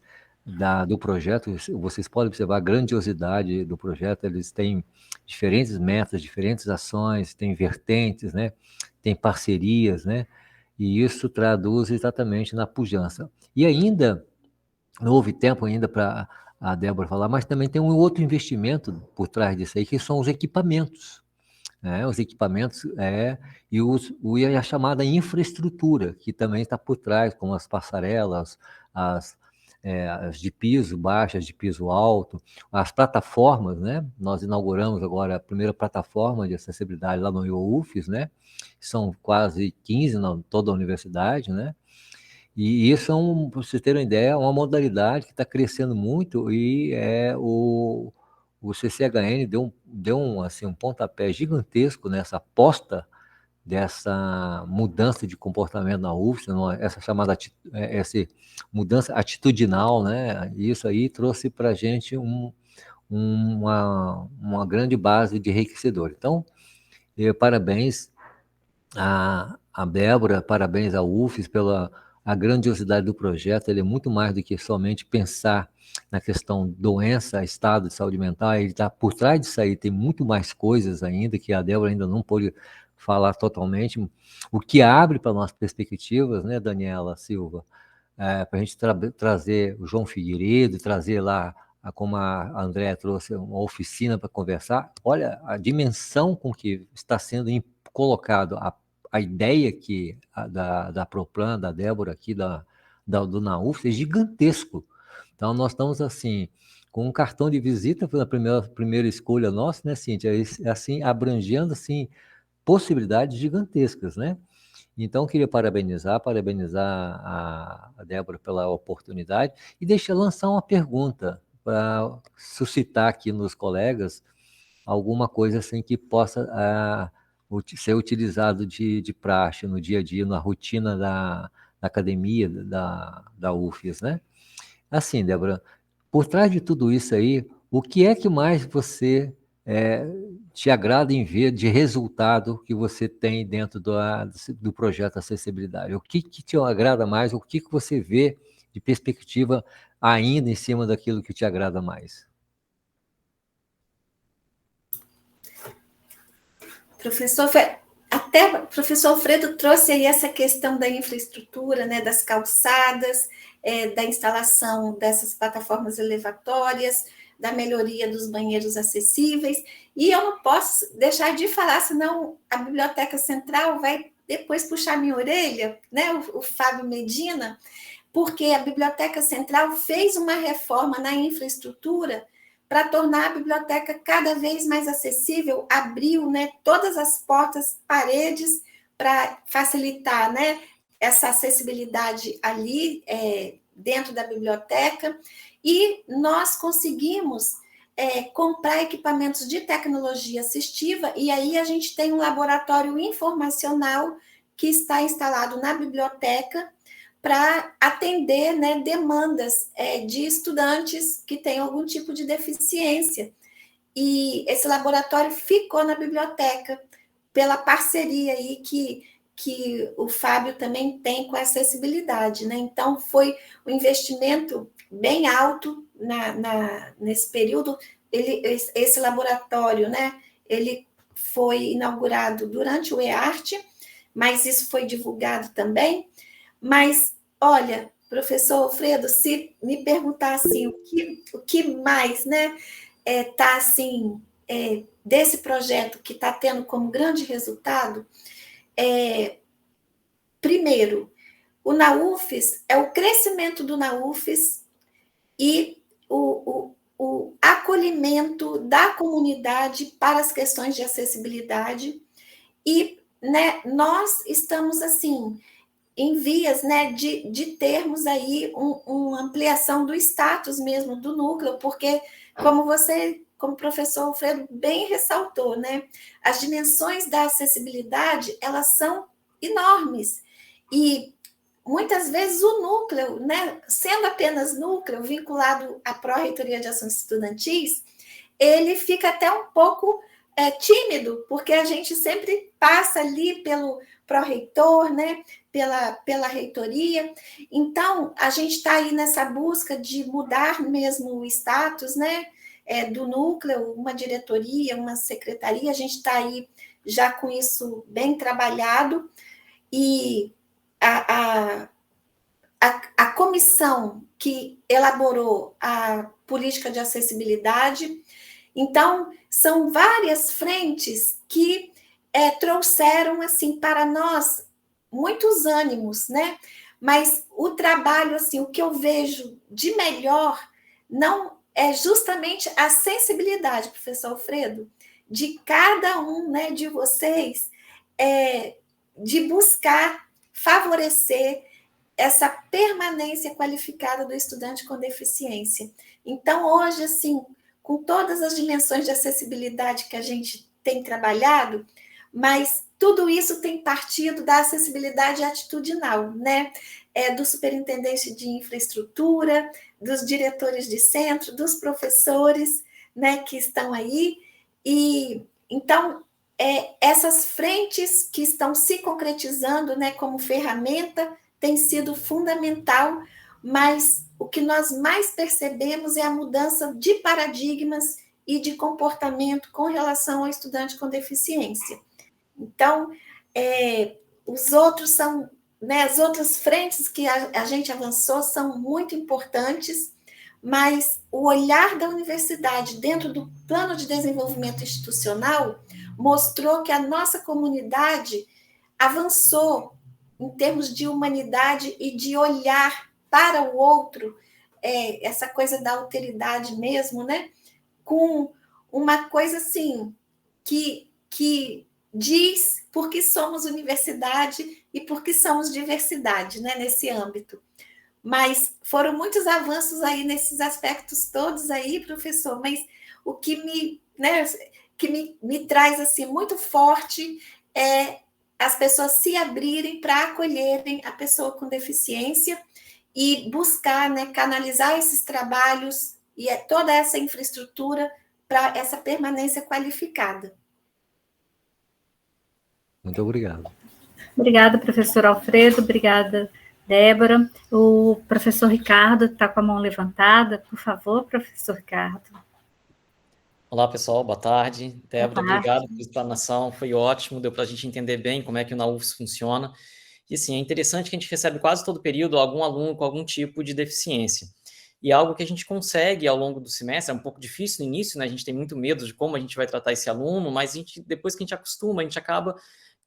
do projeto. Vocês podem observar a grandiosidade do projeto, eles têm diferentes metas, diferentes ações, têm vertentes, né, tem parcerias, né, e isso traduz exatamente na pujança. E ainda, não houve tempo ainda para a Débora falar, mas também tem um outro investimento por trás disso aí, que são os equipamentos. Os equipamentos e a chamada infraestrutura, que também está por trás, como as passarelas, as de piso baixo, as de piso alto, as plataformas, né? Nós inauguramos agora a primeira plataforma de acessibilidade lá no IOUFES, né? São quase 15 em toda a universidade, né? E isso, para vocês terem uma ideia, é uma modalidade que está crescendo muito e o CCHN deu assim, um pontapé gigantesco nessa aposta dessa mudança de comportamento na UFS, essa chamada essa mudança atitudinal, né? E isso aí trouxe para a gente uma grande base de enriquecedor. Então, parabéns a Débora, parabéns à UFES pela a grandiosidade do projeto. Ele é muito mais do que somente pensar na questão doença, estado de saúde mental. Ele está por trás disso aí, tem muito mais coisas ainda que a Débora ainda não pôde falar totalmente, o que abre para nossas perspectivas, né, Daniela Silva, para a gente trazer o João Figueiredo, trazer lá, como a Andréa trouxe, uma oficina para conversar. Olha a dimensão com que está sendo colocado a ideia da Proplan, da Débora aqui, do NAUF, é gigantesco. Então, nós estamos, assim, com um cartão de visita pela primeira escolha nossa, né, Cíntia? Assim, abrangendo, assim, possibilidades gigantescas, né? Então, queria parabenizar a Débora pela oportunidade e deixar lançar uma pergunta para suscitar aqui nos colegas alguma coisa assim que possa ser utilizado de praxe no dia a dia, na rotina da academia, da UFES, né? Assim, Débora, por trás de tudo isso aí, o que é que mais você te agrada em ver de resultado que você tem dentro do projeto Acessibilidade? O que te agrada mais? O que você vê de perspectiva ainda em cima daquilo que te agrada mais? Até o professor Alfredo trouxe aí essa questão da infraestrutura, né, das calçadas, da instalação dessas plataformas elevatórias, da melhoria dos banheiros acessíveis, e eu não posso deixar de falar, senão a Biblioteca Central vai depois puxar minha orelha, né, o Fábio Medina, porque a Biblioteca Central fez uma reforma na infraestrutura para tornar a biblioteca cada vez mais acessível, abriu, né, todas as portas, paredes, para facilitar, né, essa acessibilidade ali dentro da biblioteca, e nós conseguimos comprar equipamentos de tecnologia assistiva, e aí a gente tem um laboratório informacional que está instalado na biblioteca, para atender, né, demandas de estudantes que têm algum tipo de deficiência. E esse laboratório ficou na biblioteca, pela parceria aí que o Fábio também tem com a acessibilidade, né? Então, foi um investimento bem alto nesse período. Esse laboratório, né, ele foi inaugurado durante o EARTE, mas isso foi divulgado também. Mas, olha, professor Alfredo, se me perguntar assim, o que mais, né, tá assim, desse projeto que está tendo como grande resultado, primeiro, o NAUFES, é o crescimento do NAUFES e o acolhimento da comunidade para as questões de acessibilidade, e, né, nós estamos assim em vias, né, de termos aí uma ampliação do status mesmo do núcleo, porque, como o professor Alfredo bem ressaltou, né, as dimensões da acessibilidade, elas são enormes, e muitas vezes o núcleo, né, sendo apenas núcleo, vinculado à Pró-Reitoria de Ações Estudantis, ele fica até um pouco tímido, porque a gente sempre passa ali pelo pró-reitor, né, pela reitoria. Então, a gente está aí nessa busca de mudar mesmo o status, né, do núcleo, uma diretoria, uma secretaria, a gente está aí já com isso bem trabalhado, e a comissão que elaborou a política de acessibilidade. Então, são várias frentes que trouxeram assim para nós muitos ânimos, né? Mas o trabalho, assim, o que eu vejo de melhor não é justamente a sensibilidade, professor Alfredo, de cada um, né, de vocês, de buscar favorecer essa permanência qualificada do estudante com deficiência. Então, hoje, assim, com todas as dimensões de acessibilidade que a gente tem trabalhado, mas tudo isso tem partido da acessibilidade atitudinal, né? Do superintendente de infraestrutura, dos diretores de centro, dos professores, né, que estão aí. E então, essas frentes que estão se concretizando, né, como ferramenta, tem sido fundamental, mas o que nós mais percebemos é a mudança de paradigmas e de comportamento com relação ao estudante com deficiência. Então, os outros são, né, as outras frentes que a gente avançou são muito importantes, mas o olhar da universidade dentro do plano de desenvolvimento institucional mostrou que a nossa comunidade avançou em termos de humanidade e de olhar para o outro, essa coisa da alteridade mesmo, né? Com uma coisa assim, que diz por que somos universidade e por que somos diversidade, né, nesse âmbito. Mas foram muitos avanços aí nesses aspectos todos aí, professor, mas o que me traz assim muito forte é as pessoas se abrirem para acolherem a pessoa com deficiência e buscar, né, canalizar esses trabalhos e toda essa infraestrutura para essa permanência qualificada. Muito obrigado. Obrigada, professor Alfredo. Obrigada, Débora. O professor Ricardo está com a mão levantada. Por favor, professor Ricardo. Olá, pessoal. Boa tarde. Débora, Boa tarde. obrigado pela explanação. Foi ótimo, deu para a gente entender bem como é que o NAUFS funciona. E, assim, é interessante que a gente recebe quase todo período algum aluno com algum tipo de deficiência. E é algo que a gente consegue ao longo do semestre, é um pouco difícil no início, né? A gente tem muito medo de como a gente vai tratar esse aluno, mas depois que a gente acostuma, a gente acaba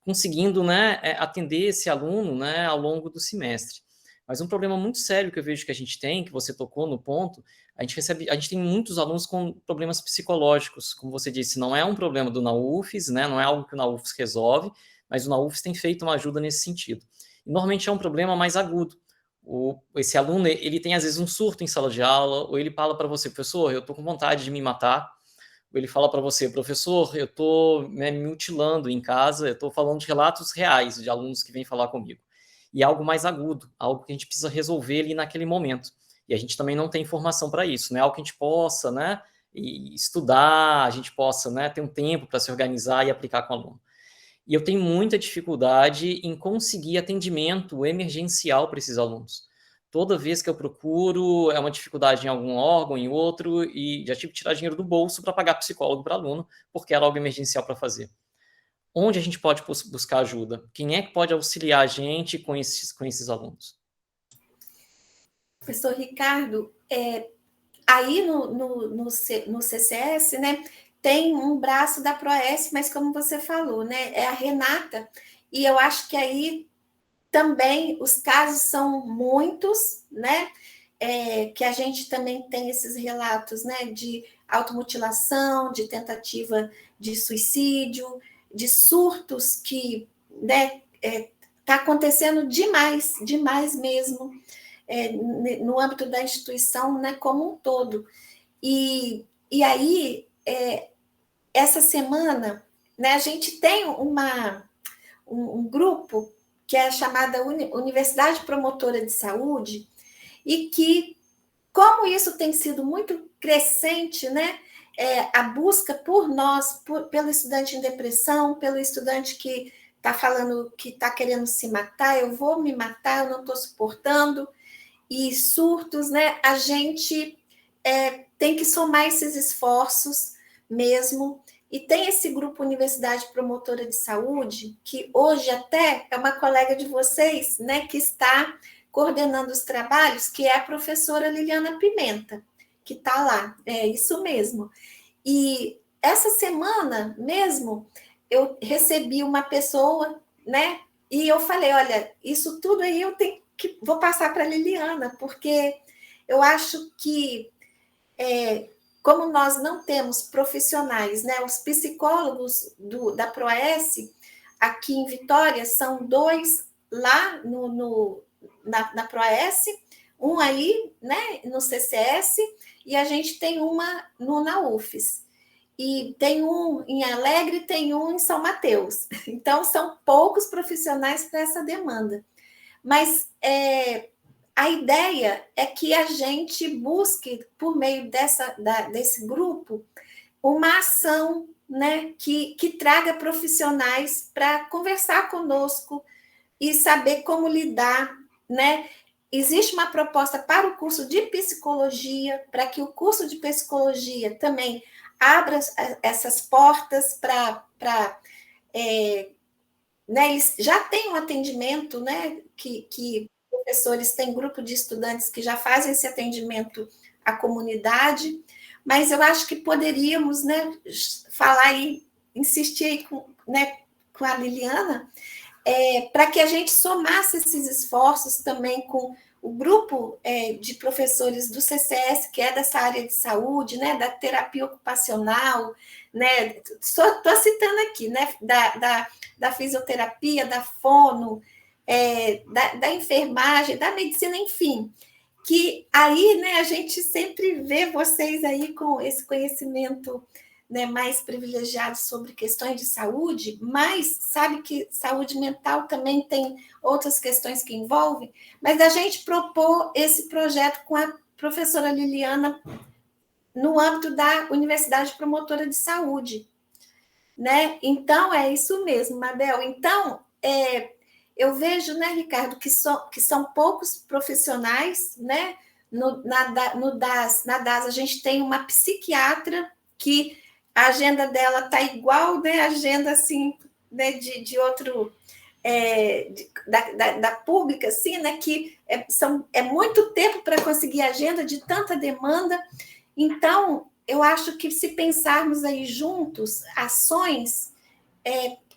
conseguindo, né, atender esse aluno, né, ao longo do semestre. Mas um problema muito sério que eu vejo que a gente tem, que você tocou no ponto, a gente tem muitos alunos com problemas psicológicos, como você disse, não é um problema do NAUFS, né, não é algo que o NAUFS resolve, mas o NAUFS tem feito uma ajuda nesse sentido. E normalmente é um problema mais agudo. Esse aluno, ele tem às vezes um surto em sala de aula, ou ele fala para você, professor, eu estou com vontade de me matar, ou ele fala para você, professor, eu estou me mutilando em casa, eu estou falando de relatos reais de alunos que vêm falar comigo. E é algo mais agudo, algo que a gente precisa resolver ali naquele momento. E a gente também não tem informação para isso, né? Algo que a gente possa, né, estudar, a gente possa, né, ter um tempo para se organizar e aplicar com o aluno. E eu tenho muita dificuldade em conseguir atendimento emergencial para esses alunos. Toda vez que eu procuro, é uma dificuldade em algum órgão, em outro, e já tive que tirar dinheiro do bolso para pagar psicólogo para aluno, porque era algo emergencial para fazer. Onde a gente pode buscar ajuda? Quem é que pode auxiliar a gente com esses alunos? Professor Ricardo, aí no CCS, né, tem um braço da Proes, mas como você falou, né, é a Renata, e eu acho que aí também os casos são muitos, né, que a gente também tem esses relatos, né, de automutilação, de tentativa de suicídio, de surtos que, né, tá acontecendo demais, demais mesmo, no âmbito da instituição, né, como um todo. E aí, essa semana, né, a gente tem um grupo que é chamada Universidade Promotora de Saúde, e que, como isso tem sido muito crescente, né, a busca por nós, pelo estudante em depressão, pelo estudante que está falando que está querendo se matar, eu vou me matar, eu não estou suportando, e surtos, né, a gente tem que somar esses esforços mesmo. E tem esse grupo Universidade Promotora de Saúde, que hoje até é uma colega de vocês, né, que está coordenando os trabalhos, que é a professora Liliana Pimenta, que está lá, é isso mesmo. E essa semana mesmo, eu recebi uma pessoa, né, e eu falei, olha, isso tudo aí eu vou passar para a Liliana, porque eu acho que como nós não temos profissionais, né, os psicólogos da Proes, aqui em Vitória, são 2 lá na Proes, um aí, né, no CCS, e a gente tem uma no NAUFS. E tem um em Alegre, tem um em São Mateus. Então, são poucos profissionais para essa demanda. Mas a ideia é que a gente busque, por meio desse grupo, uma ação, né, que traga profissionais para conversar conosco e saber como lidar, né? Existe uma proposta para o curso de psicologia, para que o curso de psicologia também abra essas portas para né, eles já têm um atendimento, né, que professores têm grupo de estudantes que já fazem esse atendimento à comunidade, mas eu acho que poderíamos, né, falar e insistir aí com a Liliana, para que a gente somasse esses esforços também com o grupo de professores do CCS, que é dessa área de saúde, né, da terapia ocupacional, né, estou citando aqui, né, da fisioterapia, da fono, da enfermagem, da medicina, enfim, que aí, né, a gente sempre vê vocês aí com esse conhecimento, né, mais privilegiado sobre questões de saúde, mas sabe que saúde mental também tem outras questões que envolvem, mas a gente propôs esse projeto com a professora Liliana no âmbito da Universidade Promotora de Saúde, né? Então, é isso mesmo, Mabel. Então, eu vejo, né, Ricardo, que são poucos profissionais, né? Na DAS a gente tem uma psiquiatra que a agenda dela está igual, né? A agenda, assim, né, de outro... da pública, assim, né? Que é muito tempo para conseguir agenda de tanta demanda. Então, eu acho que se pensarmos aí juntos ações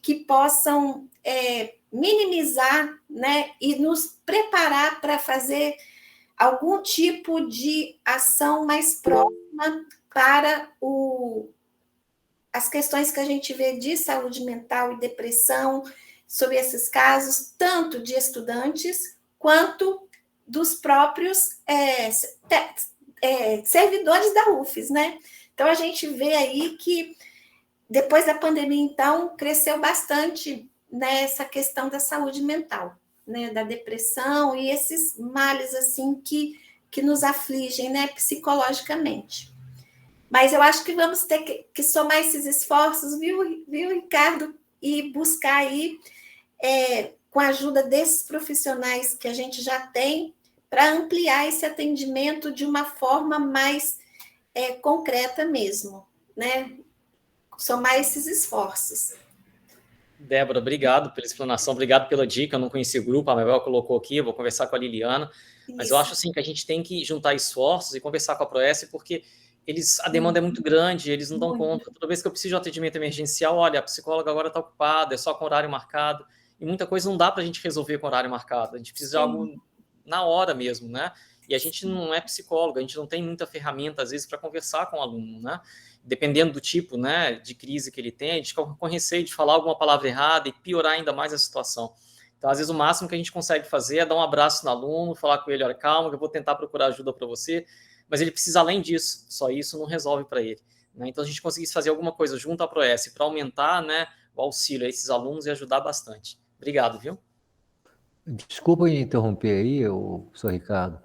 que possam minimizar, né, e nos preparar para fazer algum tipo de ação mais próxima para as questões que a gente vê de saúde mental e depressão, sobre esses casos, tanto de estudantes quanto dos próprios servidores da UFES, né? Então, a gente vê aí que, depois da pandemia, então, cresceu bastante, né, essa questão da saúde mental, né, da depressão e esses males, assim, que nos afligem, né, psicologicamente. Mas eu acho que vamos ter que somar esses esforços, viu, Ricardo? E buscar aí, com a ajuda desses profissionais que a gente já tem, para ampliar esse atendimento de uma forma mais concreta mesmo, né? Somar esses esforços. Débora, obrigado pela explanação, obrigado pela dica. Eu não conheci o grupo, a Mabel colocou aqui, eu vou conversar com a Liliana. Mas eu acho assim que a gente tem que juntar esforços e conversar com a Proesse, porque a demanda é muito grande, eles não dão conta. Toda vez que eu preciso de um atendimento emergencial, olha, a psicóloga agora está ocupada, é só com horário marcado. E muita coisa não dá para a gente resolver com horário marcado. A gente precisa de algo na hora mesmo, né? E a gente não é psicóloga, a gente não tem muita ferramenta, às vezes, para conversar com o aluno, né? Dependendo do tipo, né, de crise que ele tem, a gente fica com receio de falar alguma palavra errada e piorar ainda mais a situação. Então, às vezes, o máximo que a gente consegue fazer é dar um abraço no aluno, falar com ele, olha, calma, que eu vou tentar procurar ajuda para você, mas ele precisa além disso, só isso não resolve para ele, né? Então, a gente conseguisse fazer alguma coisa junto à Proesse para aumentar, né, o auxílio a esses alunos e ajudar bastante. Obrigado, viu? Desculpa interromper aí, professor Ricardo.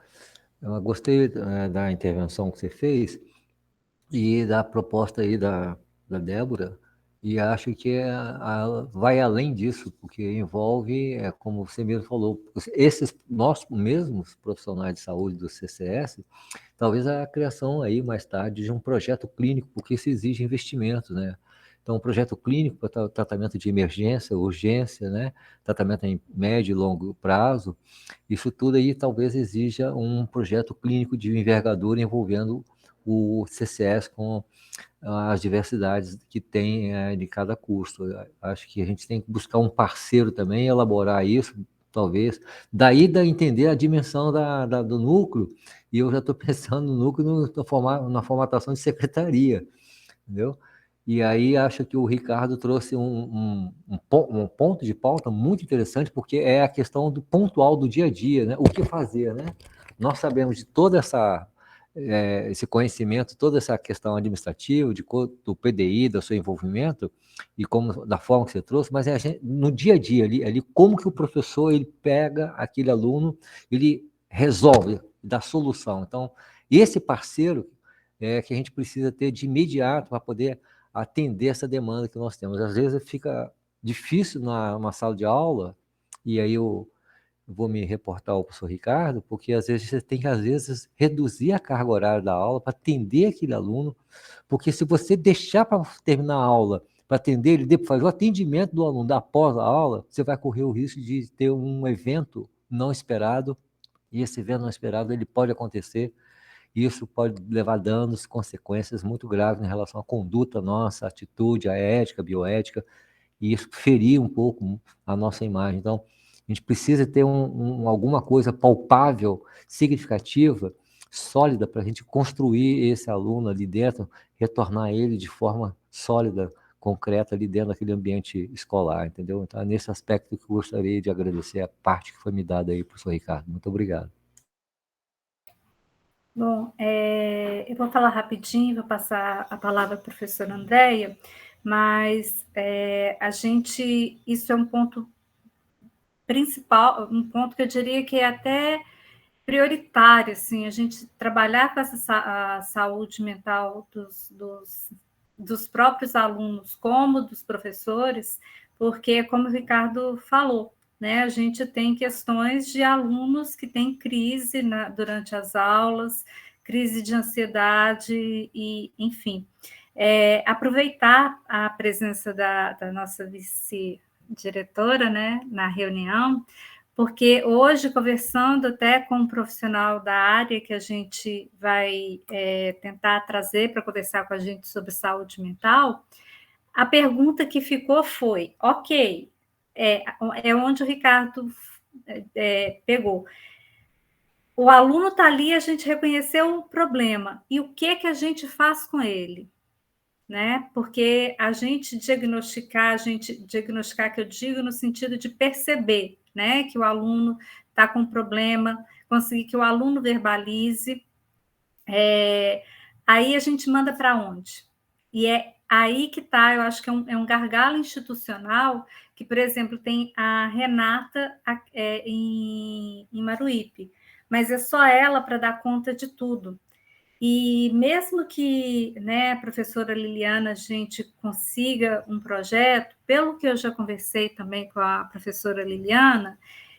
Eu gostei da intervenção que você fez e da proposta aí da Débora, e acho que vai além disso, porque envolve, como você mesmo falou, nós mesmos profissionais de saúde do CCS, talvez a criação aí mais tarde de um projeto clínico, porque isso exige investimento, né? Então, um projeto clínico para tratamento de emergência, urgência, né? Tratamento em médio e longo prazo, isso tudo aí talvez exija um projeto clínico de envergadura envolvendo o CCS com as diversidades que tem de cada curso. Acho que a gente tem que buscar um parceiro também, elaborar isso, talvez. Daí entender a dimensão do núcleo, e eu já estou pensando no núcleo na formatação de secretaria, entendeu? E aí acho que o Ricardo trouxe um ponto de pauta muito interessante, porque é a questão do pontual do dia a dia, né? O que fazer, né? Nós sabemos de toda esse conhecimento, toda essa questão administrativa, do PDI, do seu envolvimento, e da forma que você trouxe, mas no dia a dia ali, como que o professor ele pega aquele aluno, ele resolve, dá solução. Então, esse parceiro que a gente precisa ter de imediato para poder atender essa demanda que nós temos. Às vezes fica difícil numa sala de aula, e aí eu vou me reportar ao professor Ricardo, porque às vezes você tem que, reduzir a carga horária da aula para atender aquele aluno, porque se você deixar para terminar a aula, para atender ele, depois fazer o atendimento do aluno após a aula, você vai correr o risco de ter um evento não esperado, e esse evento não esperado ele pode acontecer. Isso pode levar danos, consequências muito graves em relação à conduta nossa, atitude, a ética, a bioética, e isso ferir um pouco a nossa imagem. Então, a gente precisa ter alguma coisa palpável, significativa, sólida, para a gente construir esse aluno ali dentro, retornar ele de forma sólida, concreta, ali dentro daquele ambiente escolar, entendeu? Então, é nesse aspecto que eu gostaria de agradecer a parte que foi me dada aí, professor Ricardo. Muito obrigado. Bom, eu vou falar rapidinho, vou passar a palavra à professora Andréia, mas isso é um ponto principal, um ponto que eu diria que é até prioritário, assim, a gente trabalhar com a saúde mental dos próprios alunos, como dos professores, porque, como o Ricardo falou, né, a gente tem questões de alunos que têm crise durante as aulas, crise de ansiedade, e, enfim. Aproveitar a presença da nossa vice-diretora, né, na reunião, porque hoje, conversando até com um profissional da área que a gente vai tentar trazer para conversar com a gente sobre saúde mental, a pergunta que ficou foi, ok, onde o Ricardo pegou. O aluno está ali, a gente reconheceu o problema, e o que a gente faz com ele? Né? Porque a gente diagnosticar, que eu digo no sentido de perceber, né, que o aluno está com problema, conseguir que o aluno verbalize, aí a gente manda para onde? E é aí que está, eu acho que é um gargalo institucional, que, por exemplo, tem a Renata em Maruípe, mas é só ela para dar conta de tudo. E mesmo que, né, a professora Liliana, a gente consiga um projeto, pelo que eu já conversei também com a professora Liliana,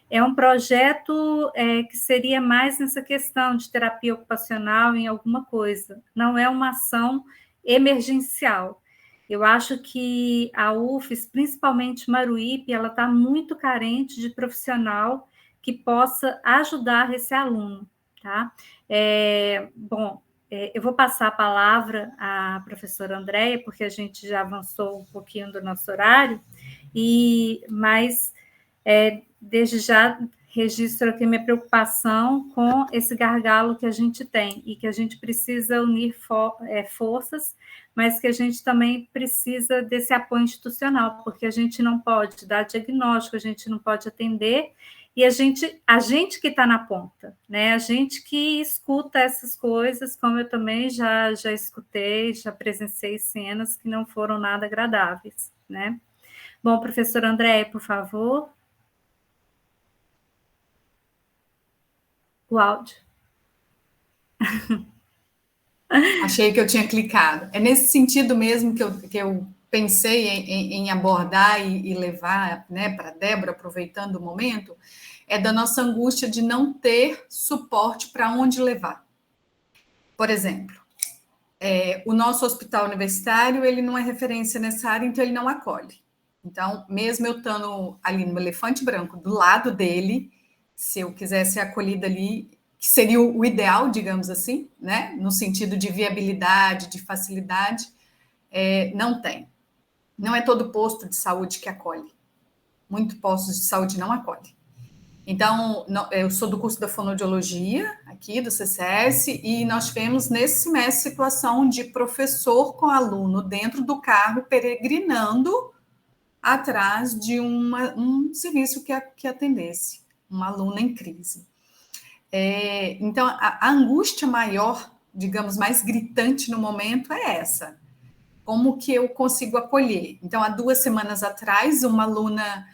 é um projeto que seria mais nessa questão de terapia ocupacional em alguma coisa, não é uma ação emergencial. Eu acho que a UFES, principalmente Maruípe, ela está muito carente de profissional que possa ajudar esse aluno, tá? Bom, eu vou passar a palavra à professora Andréia, porque a gente já avançou um pouquinho do nosso horário, mas desde já registro aqui minha preocupação com esse gargalo que a gente tem e que a gente precisa unir forças, mas que a gente também precisa desse apoio institucional, porque a gente não pode dar diagnóstico, a gente não pode atender, e a gente que está na ponta, né? A gente que escuta essas coisas, como eu também já escutei, já presenciei cenas que não foram nada agradáveis, né? Bom, professora Andréia, por favor. O áudio. Achei que eu tinha clicado. É nesse sentido mesmo que eu pensei em abordar e levar, né, para a Débora, aproveitando o momento, é da nossa angústia de não ter suporte para onde levar. Por exemplo, o nosso hospital universitário, ele não é referência nessa área, então ele não acolhe. Então, mesmo eu estando ali no Elefante Branco, do lado dele, se eu quisesse ser acolhida ali, que seria o ideal, digamos assim, né? No sentido de viabilidade, de facilidade, não tem. Não é todo posto de saúde que acolhe. Muitos postos de saúde não acolhem. Então, eu sou do curso da fonoaudiologia, aqui do CCS, e nós tivemos nesse semestre situação de professor com aluno dentro do carro, peregrinando atrás de um serviço que atendesse uma aluna em crise. Então, a angústia maior, digamos, mais gritante no momento é essa. Como que eu consigo acolher? Então, há 2 semanas atrás, uma aluna,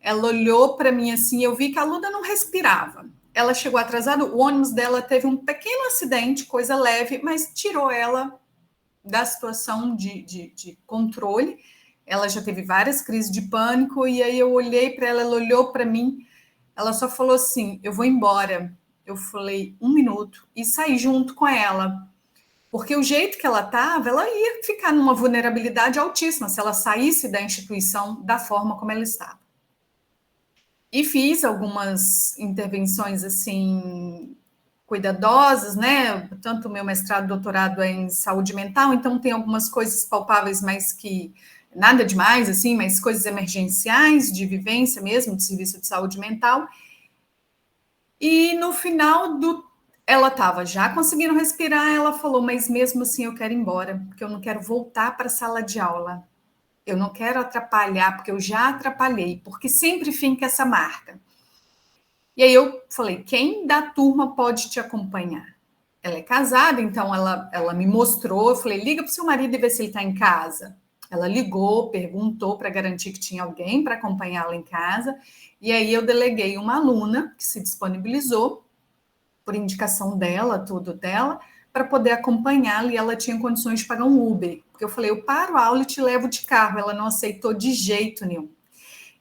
ela olhou para mim assim, eu vi que a aluna não respirava. Ela chegou atrasada, o ônibus dela teve um pequeno acidente, coisa leve, mas tirou ela da situação de controle. Ela já teve várias crises de pânico, e aí eu olhei para ela, ela olhou para mim, ela só falou assim, eu vou embora. Eu falei, 1 minuto, e saí junto com ela. Porque o jeito que ela estava, ela ia ficar numa vulnerabilidade altíssima se ela saísse da instituição da forma como ela estava. E fiz algumas intervenções, assim, cuidadosas, né? Tanto o meu mestrado, doutorado é em saúde mental, então tem algumas coisas palpáveis, mas que nada demais, assim, mas coisas emergenciais, de vivência mesmo, de serviço de saúde mental. E no final ela estava já conseguindo respirar, ela falou, mas mesmo assim eu quero ir embora, porque eu não quero voltar para a sala de aula. Eu não quero atrapalhar, porque eu já atrapalhei, porque sempre fica essa marca. E aí eu falei, quem da turma pode te acompanhar? Ela é casada, então ela me mostrou, eu falei, liga para o seu marido e vê se ele está em casa. Ela ligou, perguntou para garantir que tinha alguém para acompanhá-la em casa, e aí eu deleguei uma aluna que se disponibilizou, por indicação dela, tudo dela, para poder acompanhá-la, e ela tinha condições de pagar um Uber. Porque eu falei, eu paro a aula e te levo de carro. Ela não aceitou de jeito nenhum.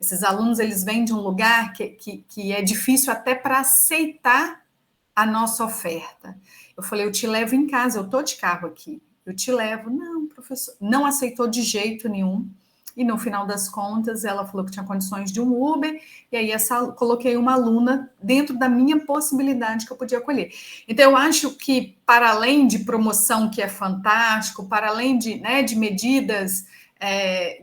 Esses alunos, eles vêm de um lugar que é difícil até para aceitar a nossa oferta. Eu falei, eu te levo em casa, eu estou de carro aqui, eu te levo. Não, professor, não aceitou de jeito nenhum. E no final das contas, ela falou que tinha condições de um Uber, e aí coloquei uma aluna dentro da minha possibilidade que eu podia acolher. Então, eu acho que, para além de promoção, que é fantástico, para além de, né, de medidas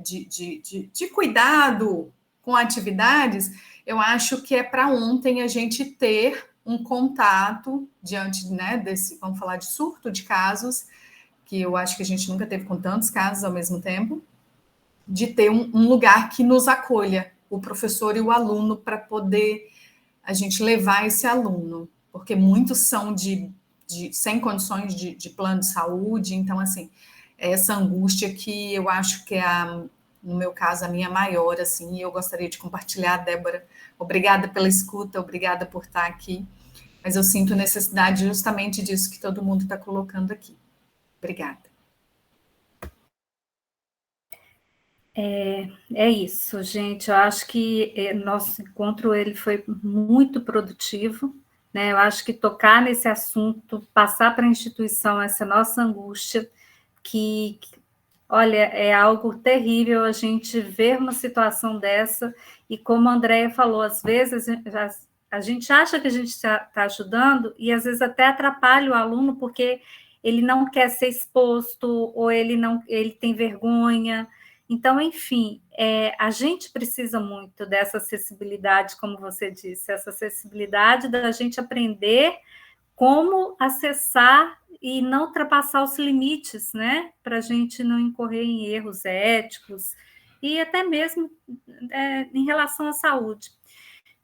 de cuidado com atividades, eu acho que é para ontem a gente ter um contato diante, né, desse, vamos falar de surto de casos, que eu acho que a gente nunca teve com tantos casos ao mesmo tempo, de ter um lugar que nos acolha, o professor e o aluno, para poder a gente levar esse aluno, porque muitos são sem condições de plano de saúde, então, assim, essa angústia que eu acho que é, no meu caso, a minha maior, assim, e eu gostaria de compartilhar, Débora. Obrigada pela escuta, obrigada por estar aqui, mas eu sinto necessidade justamente disso que todo mundo está colocando aqui. Obrigada. É isso, gente. Eu acho que nosso encontro ele foi muito produtivo, né? Eu acho que tocar nesse assunto, passar para a instituição essa nossa angústia, olha, é algo terrível a gente ver uma situação dessa, e como a Andréia falou, às vezes a gente acha que a gente está ajudando, e às vezes até atrapalha o aluno, porque ele não quer ser exposto, ou ele tem vergonha. Então, enfim, a gente precisa muito dessa acessibilidade, como você disse, essa acessibilidade da gente aprender como acessar e não ultrapassar os limites, né? Para a gente não incorrer em erros éticos e até mesmo em relação à saúde.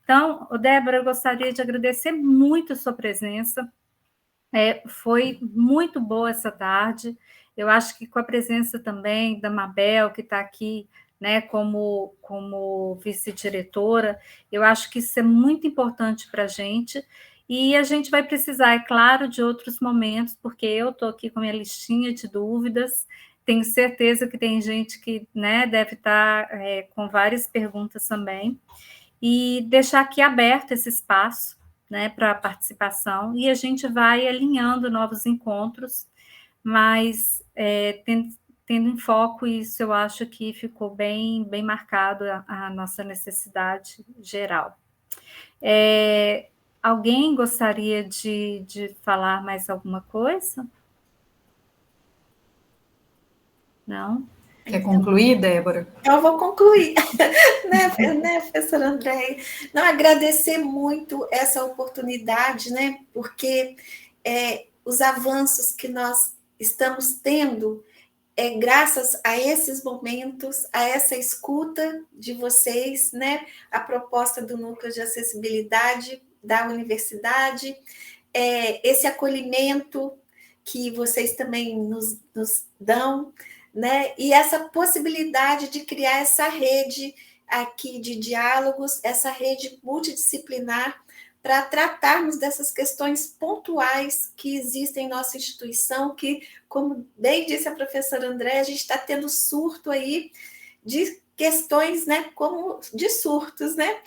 Então, Débora, eu gostaria de agradecer muito a sua presença. Foi muito boa essa tarde. Eu acho que com a presença também da Mabel, que está aqui, né, como vice-diretora, eu acho que isso é muito importante para a gente. E a gente vai precisar, é claro, de outros momentos, porque eu estou aqui com a minha listinha de dúvidas. Tenho certeza que tem gente que, né, deve estar com várias perguntas também. E deixar aqui aberto esse espaço, né, para a participação, e a gente vai alinhando novos encontros, mas tendo em foco isso, eu acho que ficou bem marcado a nossa necessidade geral. Alguém gostaria de falar mais alguma coisa? Não? Quer concluir, Débora? Eu vou concluir, né, professora Andréia? Não, agradecer muito essa oportunidade, né, porque os avanços que nós estamos tendo graças a esses momentos, a essa escuta de vocês, né, a proposta do Núcleo de Acessibilidade da Universidade, esse acolhimento que vocês também nos dão, né? E essa possibilidade de criar essa rede aqui de diálogos, essa rede multidisciplinar, para tratarmos dessas questões pontuais que existem em nossa instituição, que, como bem disse a professora André, a gente está tendo surto aí de questões, né, como de surtos, né?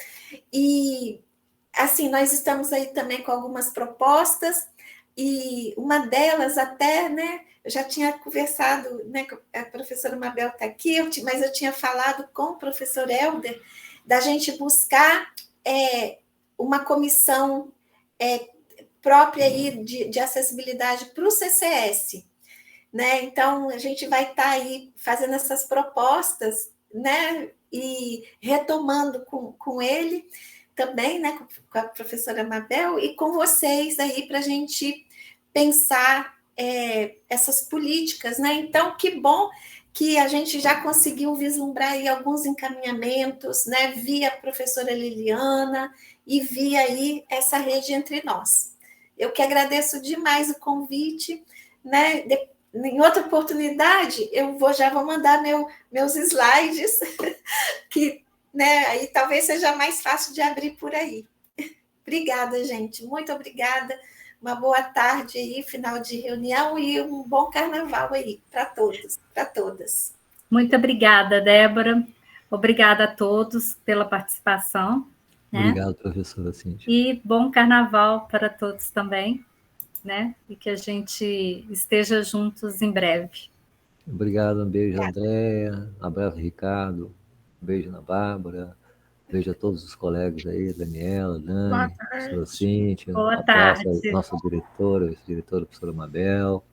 E, assim, nós estamos aí também com algumas propostas, e uma delas até, né, eu já tinha conversado, né, a professora Mabel está aqui, mas eu tinha falado com o professor Helder, da gente buscar uma comissão própria aí de acessibilidade para o CCS, né? Então, a gente vai estar aí fazendo essas propostas, né, e retomando com ele também, né, com a professora Mabel e com vocês aí para a gente pensar essas políticas, né? Então, que bom que a gente já conseguiu vislumbrar aí alguns encaminhamentos, né, via a professora Liliana e via aí essa rede entre nós. Eu que agradeço demais o convite, né? Em outra oportunidade, já vou mandar meus slides, que, né, aí talvez seja mais fácil de abrir por aí. Obrigada, gente, muito obrigada uma boa tarde aí, final de reunião, e um bom carnaval aí para todos, para todas. Muito obrigada, Débora. Obrigada a todos pela participação. Né? Obrigado, professora Cíntia. E bom carnaval para todos também, né? E que a gente esteja juntos em breve. Obrigado, um beijo, Andréia, um abraço, Ricardo, um beijo na Bárbara, um beijo a todos os colegas aí, Daniela, Dani, professora Cíntia, um abraço à nossa diretora, professora Mabel,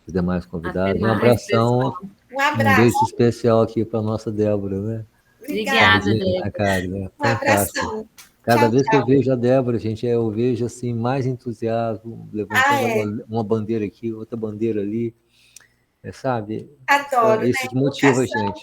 os demais convidados. Um abração, um beijo especial aqui para a nossa Débora, né? Obrigada, Débora. Né? Um abração. Cada vez que eu vejo a Débora, gente, eu vejo assim mais entusiasmo, levantando uma bandeira aqui, outra bandeira ali, sabe? Adoro, Isso motiva a gente.